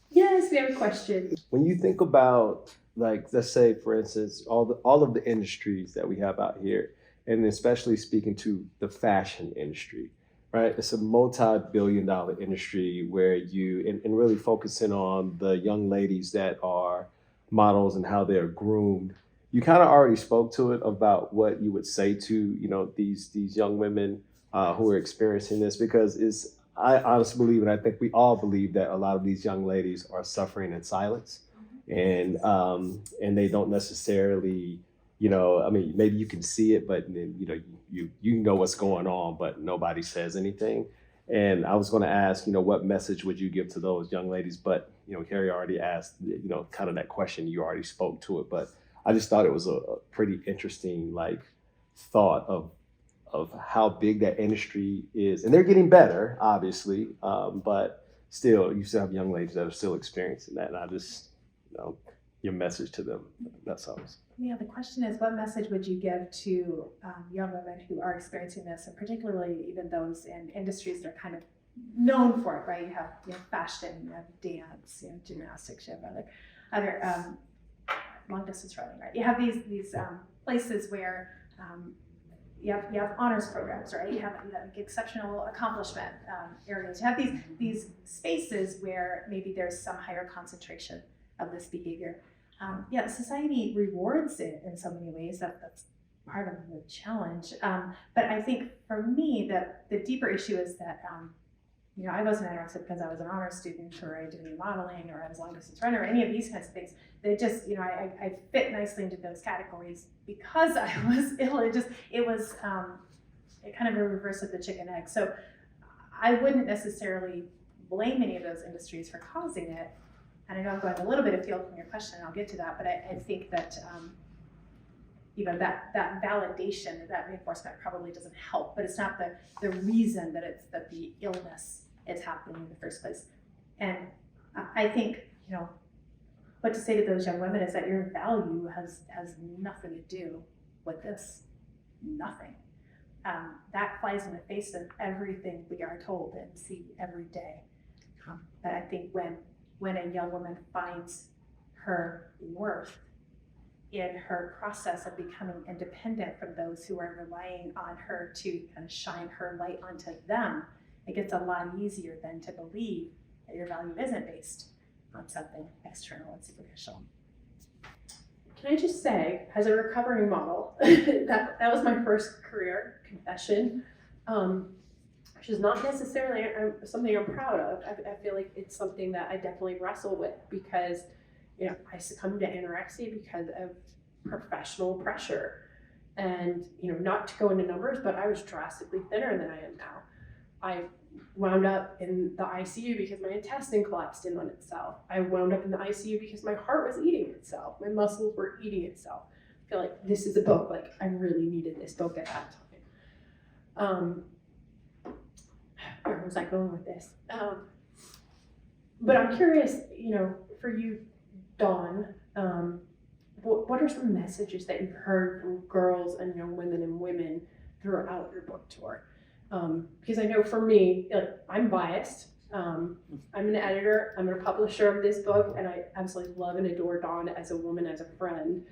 Speaker 4: Yes, we have a question.
Speaker 5: When you think about, let's say, for instance, all of the industries that we have out here, and especially speaking to the fashion industry, right? It's a multi-billion-dollar industry where and really focusing on the young ladies that are models and how they're groomed. You kind of already spoke to it about what you would say to, these young women who are experiencing this, because I honestly believe, and I think we all believe, that a lot of these young ladies are suffering in silence, and they don't necessarily, I mean, maybe you can see it, but then, you know what's going on, but nobody says anything. And I was going to ask, what message would you give to those young ladies? But Kerry already asked, kind of that question. You already spoke to it, but I just thought it was a pretty interesting thought of how big that industry is, and they're getting better, obviously, but still, you still have young ladies that are still experiencing that, and I just, your message to them. That's all.
Speaker 1: Yeah, the question is, what message would you give to young women who are experiencing this, and particularly even those in industries that are kind of known for it, right? You have fashion, you have dance, gymnastics, you have other long distance running, right? You have these places where you have honors programs, right? You have exceptional accomplishment areas. You have these spaces where maybe there's some higher concentration of this behavior. Society rewards it in so many ways. That's part of the challenge. But I think for me, the deeper issue is that I wasn't anorexic because I was an honor student, or I did any modeling, or I was a long distance runner, or any of these kinds of things. They just, I fit nicely into those categories because I was ill. It was kind of a reverse of the chicken egg. So I wouldn't necessarily blame any of those industries for causing it. And I know I'm going a little bit afield from your question, and I'll get to that, but I think that that validation, that reinforcement probably doesn't help, but it's not the reason that the illness is happening in the first place. And I think, what to say to those young women is that your value has nothing to do with this. Nothing. That flies in the face of everything we are told and see every day. But I think when a young woman finds her worth in her process of becoming independent from those who are relying on her to kind of shine her light onto them, it gets a lot easier then to believe that your value isn't based on something external and superficial.
Speaker 4: Can I just say, as a recovering model, that was my first career confession, which is not necessarily something I'm proud of. I feel like it's something that I definitely wrestle with because, I succumbed to anorexia because of professional pressure. And, not to go into numbers, but I was drastically thinner than I am now. I wound up in the ICU because my intestine collapsed in on itself. I wound up in the ICU because my heart was eating itself. My muscles were eating itself. I feel like this is a book. I really needed this book at that time. Where was I going with this? But I'm curious, for you, Dawn, what are some messages that you've heard from girls and young women and women throughout your book tour? Because I know for me, I'm biased. I'm an editor, I'm a publisher of this book, and I absolutely love and adore Dawn as a woman, as a friend.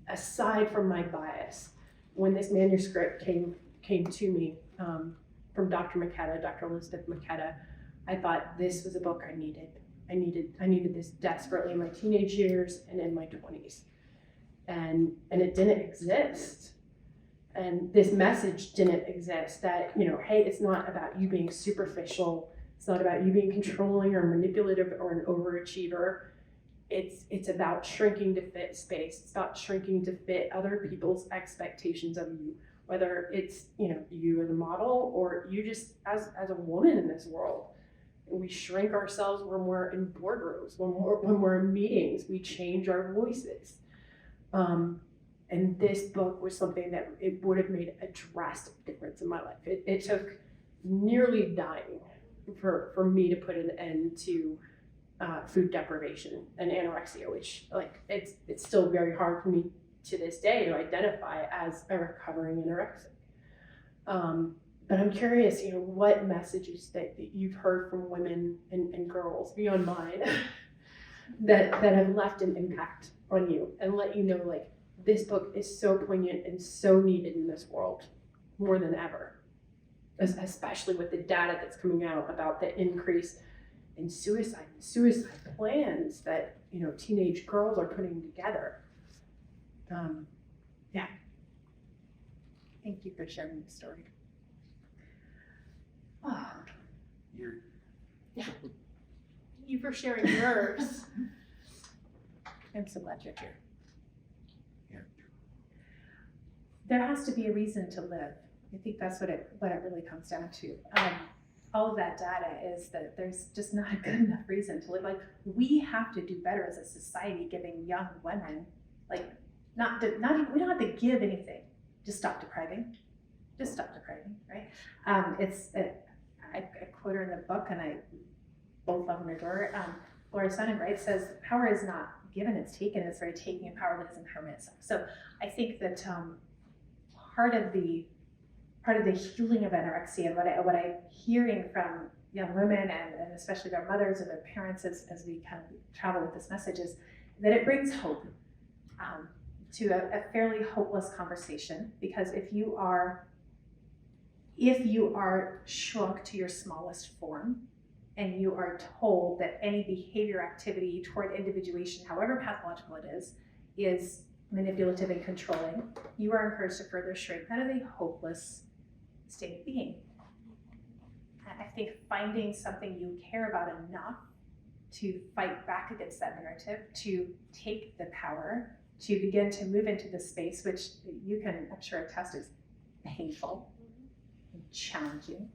Speaker 4: Aside from my bias, when this manuscript came to me from Dr. Elizabeth Makeda, I thought this was a book I needed. I needed this desperately in my teenage years and in my 20s. And it didn't exist. And this message didn't exist that, hey, it's not about you being superficial. It's not about you being controlling or manipulative or an overachiever. It's about shrinking to fit space. It's about shrinking to fit other people's expectations of you, whether it's, you as a model or you just as a woman in this world. We shrink ourselves when we're in boardrooms, when we're in meetings, we change our voices. And this book was something that it would have made a drastic difference in my life. It took nearly dying for me to put an end to food deprivation and anorexia, which it's still very hard for me to this day to identify as a recovering anorexic. But I'm curious, what messages that you've heard from women and girls beyond mine that have left an impact on you and let you know, this book is so poignant and so needed in this world more than ever, especially with the data that's coming out about the increase in suicide plans that teenage girls are putting together.
Speaker 1: Thank you for sharing the story. Oh,
Speaker 4: You for sharing yours.
Speaker 1: I'm so glad you're here.
Speaker 5: Yeah.
Speaker 1: There has to be a reason to live. I think that's what it really comes down to. All of that data is that there's just not a good enough reason to live. Like, we have to do better as a society, giving young women, like, we don't have to give anything. Just stop depriving. Just stop depriving, right? I quote her in the book, and I both love and adore her. Laura Sonnenbright says, power is not given, it's taken. It's very taking of power that is empowerment itself. So I think that part of the healing of anorexia, and what I'm hearing from young women and especially their mothers and their parents as we kind of travel with this message, is that it brings hope to a fairly hopeless conversation. Because if you are shrunk to your smallest form, and you are told that any behavior activity toward individuation, however pathological it is manipulative and controlling, you are encouraged to further shrink. That is a hopeless state of being. And I think finding something you care about enough to fight back against that narrative, to take the power, to begin to move into the space, which you can, I'm sure, attest is painful and challenging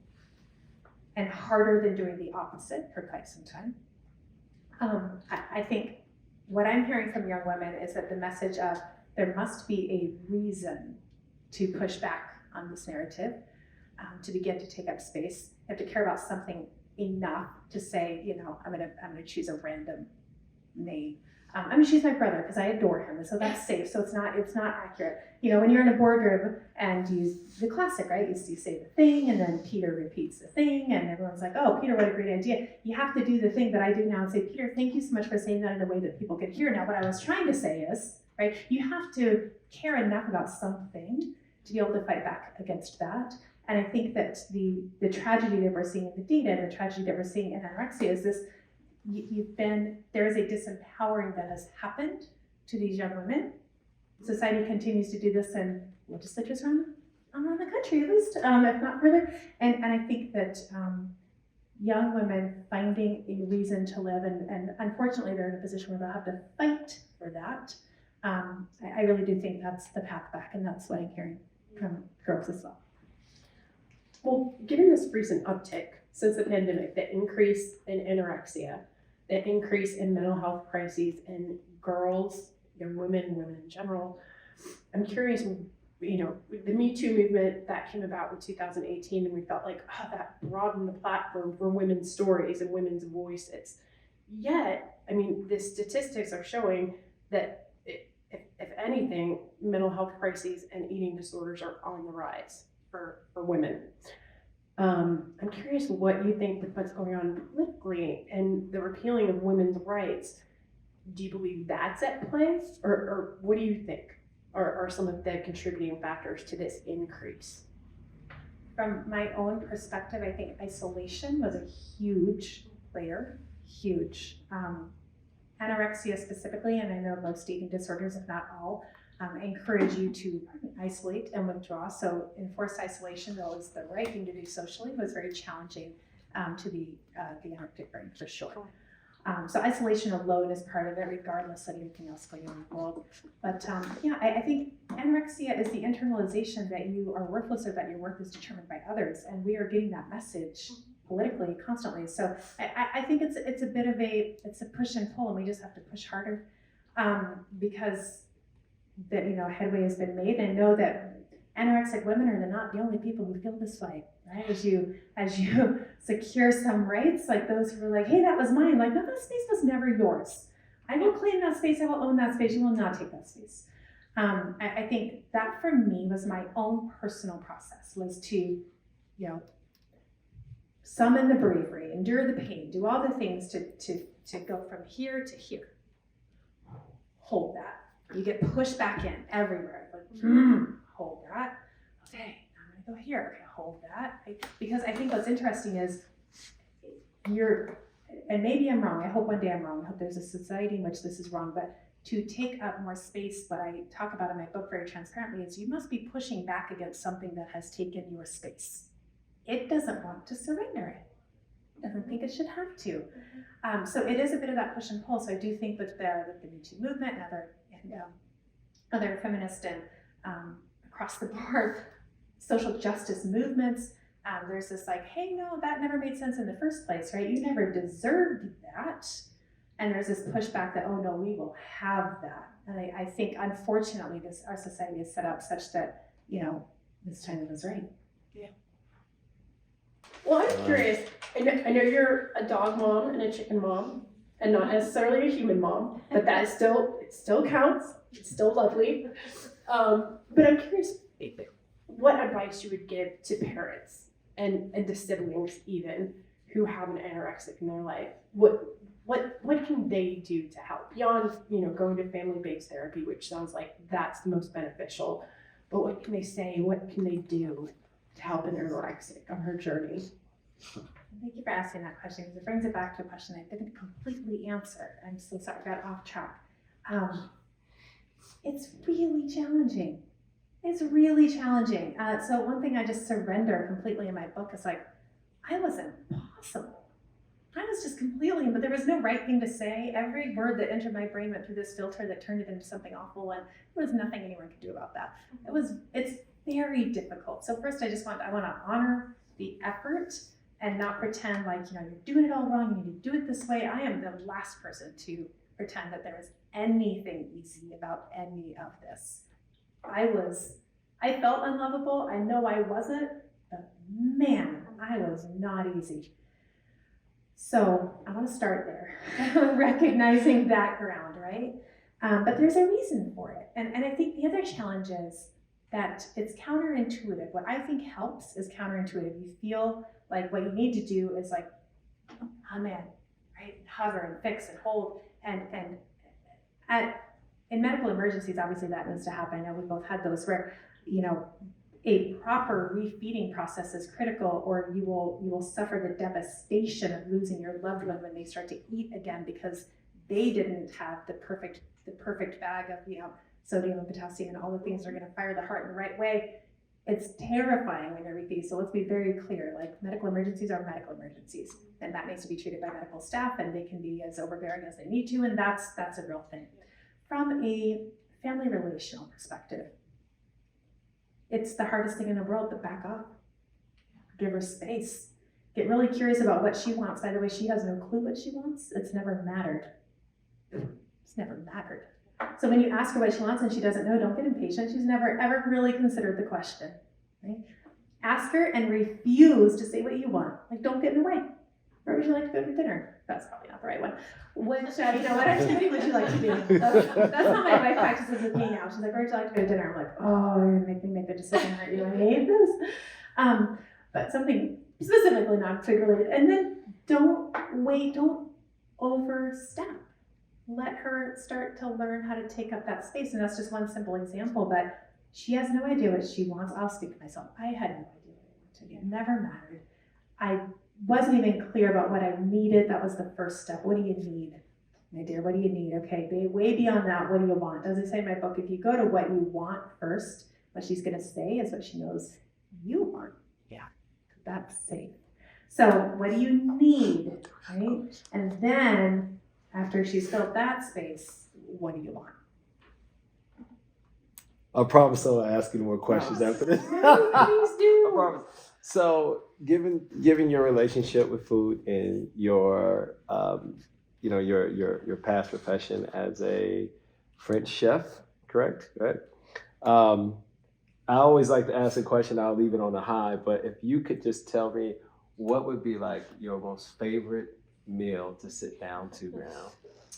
Speaker 1: and harder than doing the opposite for quite some time. I think what I'm hearing from young women is that the message of there must be a reason to push back on this narrative, to begin to take up space. You have to care about something enough to say, I'm gonna choose a random name. I'm gonna choose my brother because I adore him, and so that's safe. So it's not accurate. When you're in a boardroom and you use the classic, right? You say the thing, and then Peter repeats the thing, and everyone's like, "Oh, Peter, what a great idea!" You have to do the thing that I do now and say, "Peter, thank you so much for saying that in a way that people can hear now." What I was trying to say is, right? You have to care enough about something to be able to fight back against that. And I think that the tragedy that we're seeing in the data, and the tragedy that we're seeing in anorexia, is this. There is a disempowering that has happened to these young women. Society continues to do this in legislatures around the country, at least, if not further. And I think that young women finding a reason to live, and unfortunately they're in a position where they'll have to fight for that. I really do think that's the path back, and that's what I'm hearing from girls as well.
Speaker 4: Well, given this recent uptick since the pandemic, the increase in anorexia, the increase in mental health crises in girls, young women in general, I'm curious, the Me Too movement that came about in 2018, and we felt like, that broadened the platform for women's stories and women's voices. Yet, the statistics are showing that if anything, mental health crises and eating disorders are on the rise for women. I'm curious what you think what's going on politically and the repealing of women's rights. Do you believe that's at play, or what do you think are some of the contributing factors to this increase?
Speaker 1: From my own perspective, I think isolation was a huge player, huge. Anorexia specifically, and I know most eating disorders, if not all, encourage you to isolate and withdraw. So enforced isolation, though, is the right thing to do socially, was very challenging to the anorectic brain, for sure. So isolation alone is part of it, regardless of anything else going on in the world. But I think anorexia is the internalization that you are worthless, or that your worth is determined by others, and we are getting that message politically constantly. So I think it's a bit of a push and pull, and we just have to push harder because that headway has been made, and know that anorexic women are not the only people who feel this way, right? As you secure some rights, like those who are like, hey, that was mine, like, no, that space was never yours. I will claim that space, I will own that space, you will not take that space. I think that for me was my own personal process, was to, summon the bravery, endure the pain, do all the things to go from here to here. Hold that. You get pushed back in everywhere. Like, hold that. Okay, I'm gonna go here. Okay, hold that. Because I think what's interesting is and maybe I'm wrong. I hope one day I'm wrong. I hope there's a society in which this is wrong. But to take up more space, what I talk about in my book very transparently, is you must be pushing back against something that has taken your space. It doesn't want to surrender it. doesn't think it should have to. So it is a bit of that push and pull. So I do think with the Me Too movement and other feminist and across the board social justice movements, there's this like, hey, no, that never made sense in the first place, right? You never deserved that. And there's this pushback that, oh no, we will have that. And I think, unfortunately, our society is set up such that, this time is right.
Speaker 4: Yeah. Well, I'm curious. I know you're a dog mom and a chicken mom, and not necessarily a human mom, but it still counts. It's still lovely. But I'm curious what advice you would give to parents and to siblings even who have an anorexic in their life. What can they do to help beyond going to family-based therapy, which sounds like that's the most beneficial, but what can they say, what can they do to help an anorexic on her journey?
Speaker 1: Thank you for asking that question, because it brings it back to a question I didn't completely answer. I'm so sorry, I got off track. It's really challenging. It's really challenging. So one thing I just surrender completely in my book is like, I was impossible. I was just completely, but there was no right thing to say. Every word that entered my brain went through this filter that turned it into something awful, and there was nothing anyone could do about that. It's very difficult. So first I want to honor the effort and not pretend like, you're doing it all wrong, you need to do it this way. I am the last person to pretend that there is anything easy about any of this. I felt unlovable. I know I wasn't, but man, I was not easy. So I want to start there, recognizing that ground, right? But there's a reason for it. And I think the other challenge is that it's counterintuitive. What I think helps is counterintuitive. You feel like what you need to do is like, come in, right? Hover and fix and hold. And in medical emergencies, obviously that needs to happen. And we both had those where, a proper refeeding process is critical, or you will suffer the devastation of losing your loved one when they start to eat again because they didn't have the perfect bag of sodium and potassium and all the things that are going to fire the heart in the right way. It's terrifying when you're refeeding. So let's be very clear, like medical emergencies are medical emergencies, and that needs to be treated by medical staff, and they can be as overbearing as they need to, and that's a real thing. From a family relational perspective, it's the hardest thing in the world to back up. Give her space. Get really curious about what she wants. By the way, she has no clue what she wants. It's never mattered. It's never mattered. So when you ask her what she wants and she doesn't know, don't get impatient. She's never, ever really considered the question, right? Ask her and refuse to say what you want. Like, don't get in the way. Where would you like to go to dinner? That's probably not the right one. What activity would you like to do? That's how my wife practices with me now. She's like, where would you like to go to dinner? I'm like, oh, you're gonna make me make a decision, aren't you? I hate this. But something specifically non-food related. And then don't overstep. Let her start to learn how to take up that space. And that's just one simple example, but she has no idea what she wants. I'll speak for myself. I had no idea what I wanted. It never mattered. I wasn't even clear about what I needed. That was the first step. What do you need, my dear? What do you need? Okay, way beyond that, what do you want? Does it say in my book, if you go to what you want first, what she's going to say is what she knows you want. Yeah, that's safe. So what do you need, right? And then after she's filled that space, what do you want?
Speaker 5: I promise I'll ask you more questions after this.
Speaker 4: Please do.
Speaker 5: I promise. So, given your relationship with food and your your past profession as a French chef, correct? Right. I always like to ask a question. I'll leave it on a high, but if you could just tell me what would be like your most favorite meal to sit down to now,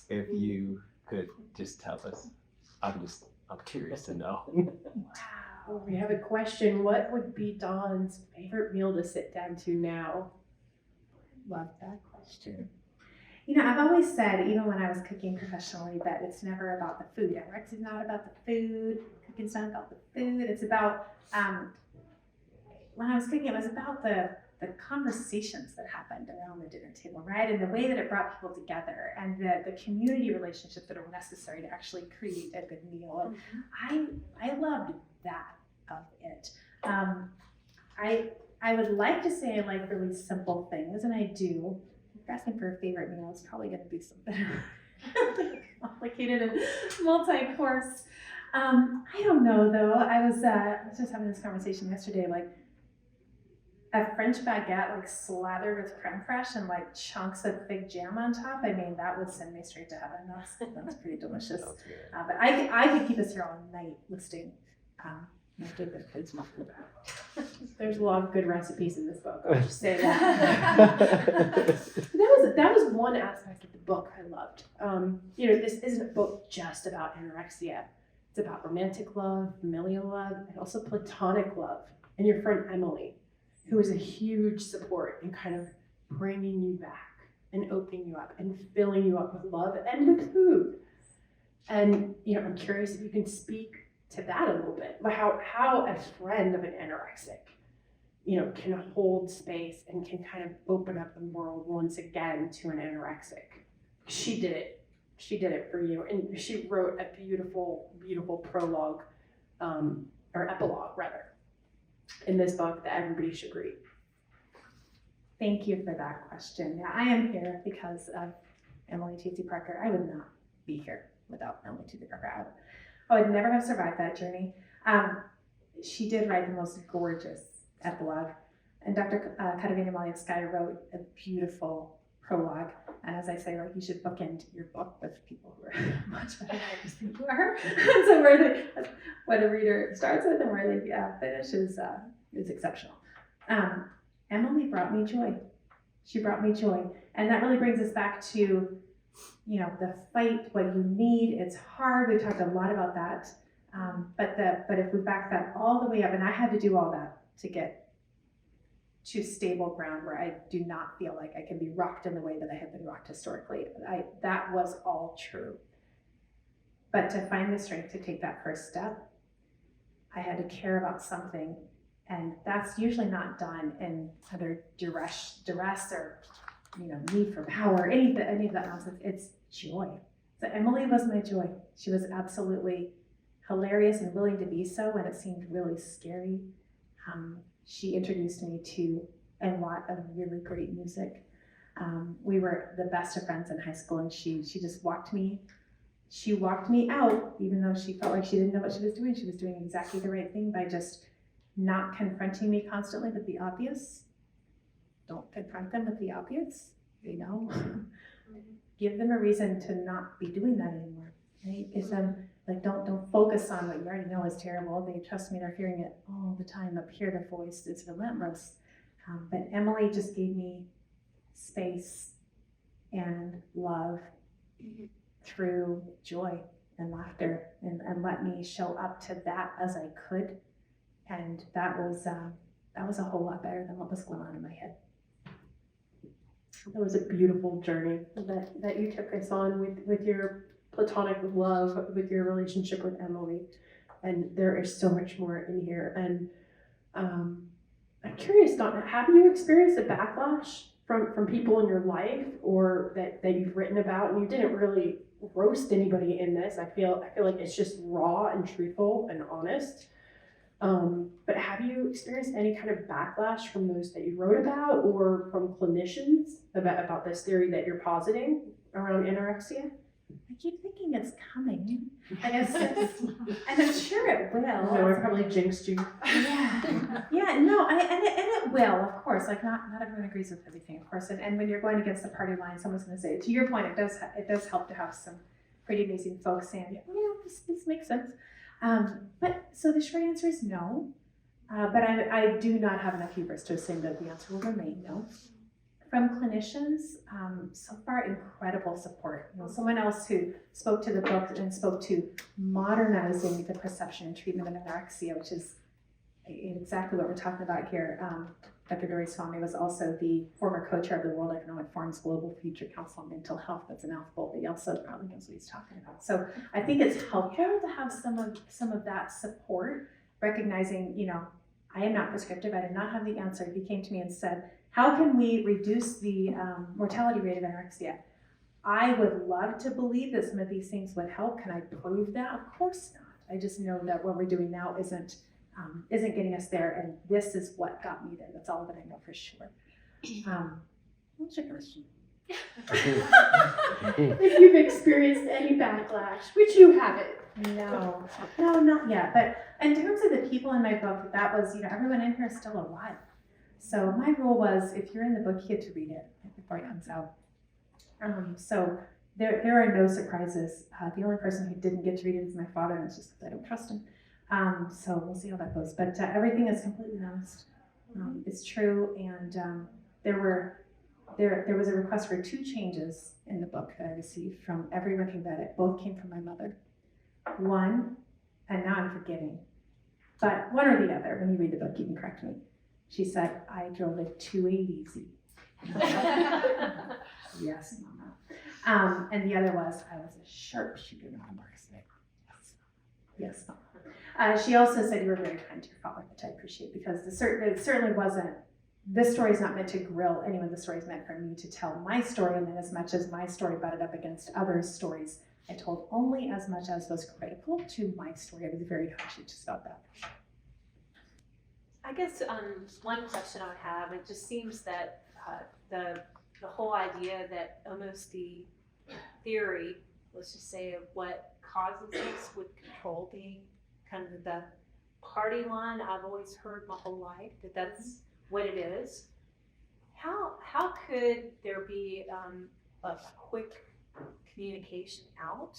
Speaker 5: if you could just tell us. I'm curious to know.
Speaker 4: Wow, we have a question. What would be Dawn's favorite meal to sit down to now?
Speaker 1: Love that question. I've always said, even when I was cooking professionally, that it's never about the food. Anorexia is not about the food. Cooking's not about the food. It's about, when I was cooking, it was about the conversations that happened around the dinner table, right? And the way that it brought people together and the community relationships that are necessary to actually create a good meal. And I loved that of it. I would like to say I like really simple things, and I do. If you're asking for a favorite meal, it's probably going to be something complicated and multi-course. I don't know though. I was just having this conversation yesterday, like a French baguette, like slathered with creme fraiche and like chunks of fig jam on top. I mean, that would send me straight to heaven. That's pretty delicious. But I could keep us here all night listing my favorite foods.
Speaker 4: There's a lot of good recipes in this book. I'll just say that. that was one aspect of the book I loved. This isn't a book just about anorexia. It's about romantic love, familial love, and also platonic love. And your friend Emily, who is a huge support in kind of bringing you back and opening you up and filling you up with love and with food. And, I'm curious if you can speak to that a little bit, but how a friend of an anorexic, can hold space and can kind of open up the world once again to an anorexic. She did it for you. And she wrote a beautiful, beautiful prologue, or epilogue rather, in this book that everybody should read.
Speaker 1: Thank you for that question. Yeah, I am here because of Emily T.C. Parker. I would not be here without Emily T.C. Parker. I would never have survived that journey. She did write the most gorgeous epilogue, and Dr. Katerina Malievskaya wrote a beautiful prologue. And as I say, like, you should bookend your book with people who are much better writers than you are. So where the reader starts with and where they finish is exceptional. Emily brought me joy. She brought me joy, and that really brings us back to, the fight, what you need. It's hard. We talked a lot about that. But if we back that all the way up, and I had to do all that to get to stable ground where I do not feel like I can be rocked in the way that I have been rocked historically. That was all true. But to find the strength to take that first step, I had to care about something, and that's usually not done in either duress or need for power, any of that nonsense. It's joy. So Emily was my joy. She was absolutely hilarious and willing to be so when it seemed really scary. She introduced me to a lot of really great music. We were the best of friends in high school, and she just walked me out, even though she felt like she didn't know what she was doing. She was doing exactly the right thing by just not confronting me constantly with the obvious. Don't confront them with the obvious, Give them a reason to not be doing that anymore, right? Give them, don't focus on what you already know is terrible. They trust me, they're hearing it all the time up here. The voice is relentless. But Emily just gave me space and love through joy and laughter, and let me show up to that as I could. And that was a whole lot better than what was going on in my head.
Speaker 4: It was a beautiful journey that you took us on with your platonic love, with your relationship with Emily. And there is so much more in here. And I'm curious, Dawn, have you experienced a backlash from people in your life, or that you've written about? And you didn't really roast anybody in this. I feel like it's just raw and truthful and honest. But have you experienced any kind of backlash from those that you wrote about, or from clinicians about this theory that you're positing around anorexia?
Speaker 1: I keep thinking it's coming, and I'm sure it will.
Speaker 4: No, I probably jinxed you.
Speaker 1: Yeah, no, and it will, of course. Like not everyone agrees with everything, of course. And when you're going against the party line, someone's going to say, to your point, it does help to have some pretty amazing folks saying, this makes sense. But so the short answer is no. But I do not have enough hubris to assume that the answer will remain no. From clinicians, so far incredible support. Someone else who spoke to the book and spoke to modernizing the perception and treatment of anorexia, which is exactly what we're talking about here. Dr. Dori Swami was also the former co-chair of the World Economic Forum's Global Future Council on Mental Health. That's a mouthful, but he also probably knows what he's talking about. So I think it's helpful to have some of that support, recognizing, I am not prescriptive. I did not have the answer. If you came to me and said, how can we reduce the mortality rate of anorexia? I would love to believe that some of these things would help. Can I prove that? Of course not. I just know that what we're doing now isn't isn't getting us there, and this is what got me there. That's all that I know for sure. What's your question?
Speaker 4: If you've experienced any backlash, which you haven't.
Speaker 1: No, not yet. But in terms of the people in my book, that was, everyone in here is still alive. So my rule was, if you're in the book, you get to read it before it comes out. So there are no surprises. The only person who didn't get to read it is my father, and it's just because I don't trust him. So we'll see how that goes. But everything is completely honest. It's true, and there was a request for 2 changes in the book that I received from everyone who read it. Both came from my mother. One, and now I'm forgetting, but one or the other. When you read the book, you can correct me. She said, I drove it too easy. Yes, Mama. And the other was, I was a sharpshooter, not a marksman. Yes, Mama. She also said you were very kind to your father, which I appreciate, because it certainly wasn't. This story is not meant to grill anyone. The story is meant for me to tell my story, and then as much as my story butted up against others' stories, I told only as much as was critical to my story. I was very conscientious about that.
Speaker 6: I guess one question I would have, it just seems that the whole idea that almost the theory, let's just say, of what causes this would control being kind of the party line. I've always heard my whole life that that's what it is. How could there be a quick communication out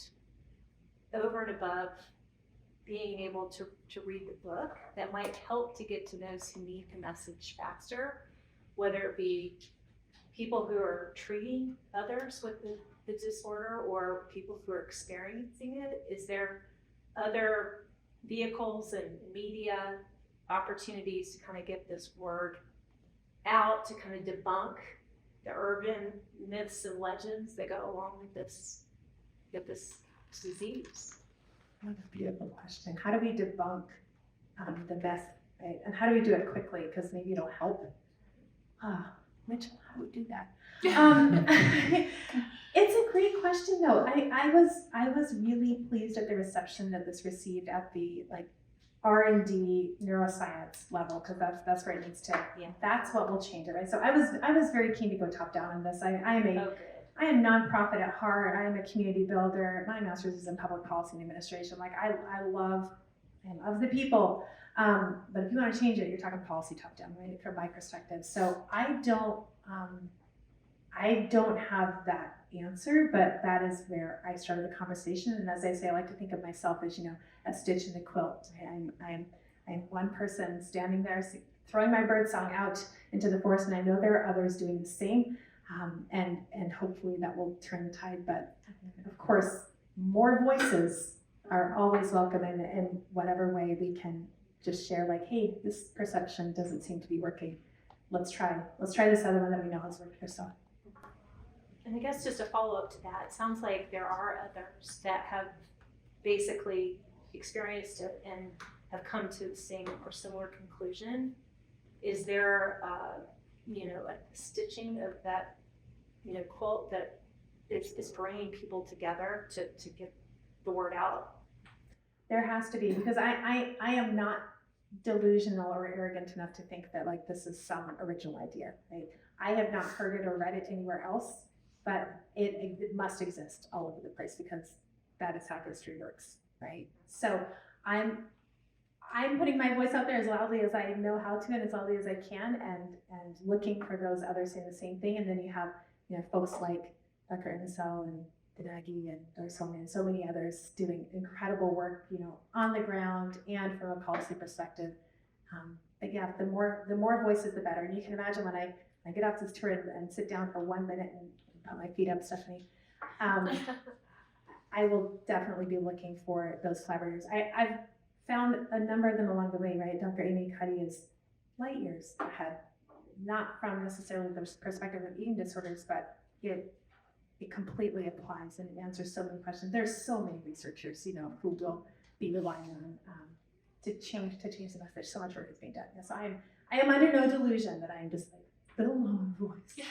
Speaker 6: over and above being able to read the book that might help to get to those who need the message faster, whether it be people who are treating others with the disorder or people who are experiencing it? Is there other vehicles and media opportunities to kind of get this word out, to kind of debunk the urban myths and legends that go along with this disease?
Speaker 1: What a beautiful question. How do we debunk the best, right? And how do we do it quickly? Because maybe it'll help. Mitchell, how do we do that? It's a great question, though. I was really pleased at the reception that this received at the R&D neuroscience level, because that's where it needs to.
Speaker 6: Yeah.
Speaker 1: That's what will change it, right? So I was very keen to go top down on this. I am nonprofit at heart. I am a community builder. My master's is in public policy and administration. I love the people. But if you want to change it, you're talking policy top down, right? From my perspective. So I don't have that answer, but that is where I started the conversation. And as I say, I like to think of myself as, a stitch in the quilt. I am one person standing there throwing my bird song out into the forest, and I know there are others doing the same. And hopefully that will turn the tide. But of course, more voices are always welcome in whatever way we can just share, hey, this perception doesn't seem to be working. Let's try this other one that we know has worked for so.
Speaker 6: And I guess just a follow-up to that, it sounds like there are others that have basically experienced it and have come to the same or similar conclusion. Is there a stitching of that quilt that is bringing people together to get the word out?
Speaker 1: There has to be, because I am not delusional or arrogant enough to think that this is some original idea, right? I have not heard it or read it anywhere else, but it must exist all over the place, because that is how history works, right? So I'm putting my voice out there as loudly as I know how to and as loudly as I can, and looking for those others saying the same thing. And then you have folks like Dr. Insel and Denagi and so many others doing incredible work, on the ground and from a policy perspective. But yeah, the more voices, the better. And you can imagine when I get off this tour and sit down for 1 minute and put my feet up, Stephanie, I will definitely be looking for those collaborators. I've found a number of them along the way, right? Dr. Amy Cuddy is light years ahead, not from necessarily the perspective of eating disorders, but it completely applies and it answers so many questions. There's so many researchers, who will be relying on to change the message. So much work is being done. Yes, I am under no delusion that I am just the lone voice.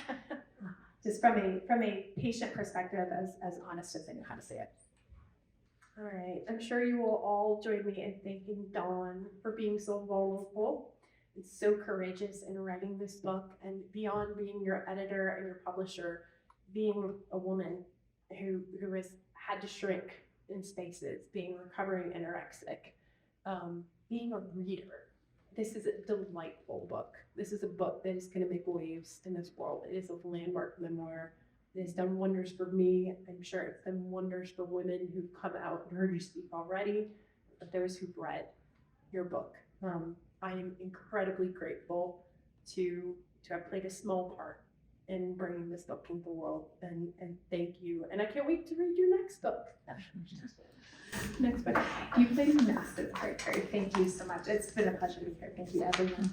Speaker 1: Just from a patient perspective, as honest as I know how to say it.
Speaker 4: All right, I'm sure you will all join me in thanking Dawn for being so vulnerable and so courageous in writing this book, and beyond being your editor and your publisher, being a woman who has had to shrink in spaces, being recovering anorexic, being a reader. This is a delightful book. This is a book that is going to make waves in this world. It is a landmark memoir. It has done wonders for me. I'm sure it's done wonders for women who've come out and heard you speak already, but those who've read your book. I am incredibly grateful to have played a small part in bringing this book into the world, and thank you. And I can't wait to read your next book.
Speaker 1: Next book. You played a massive part, Kerry. Thank you so much. It's been a pleasure to be here. Thank you, everyone.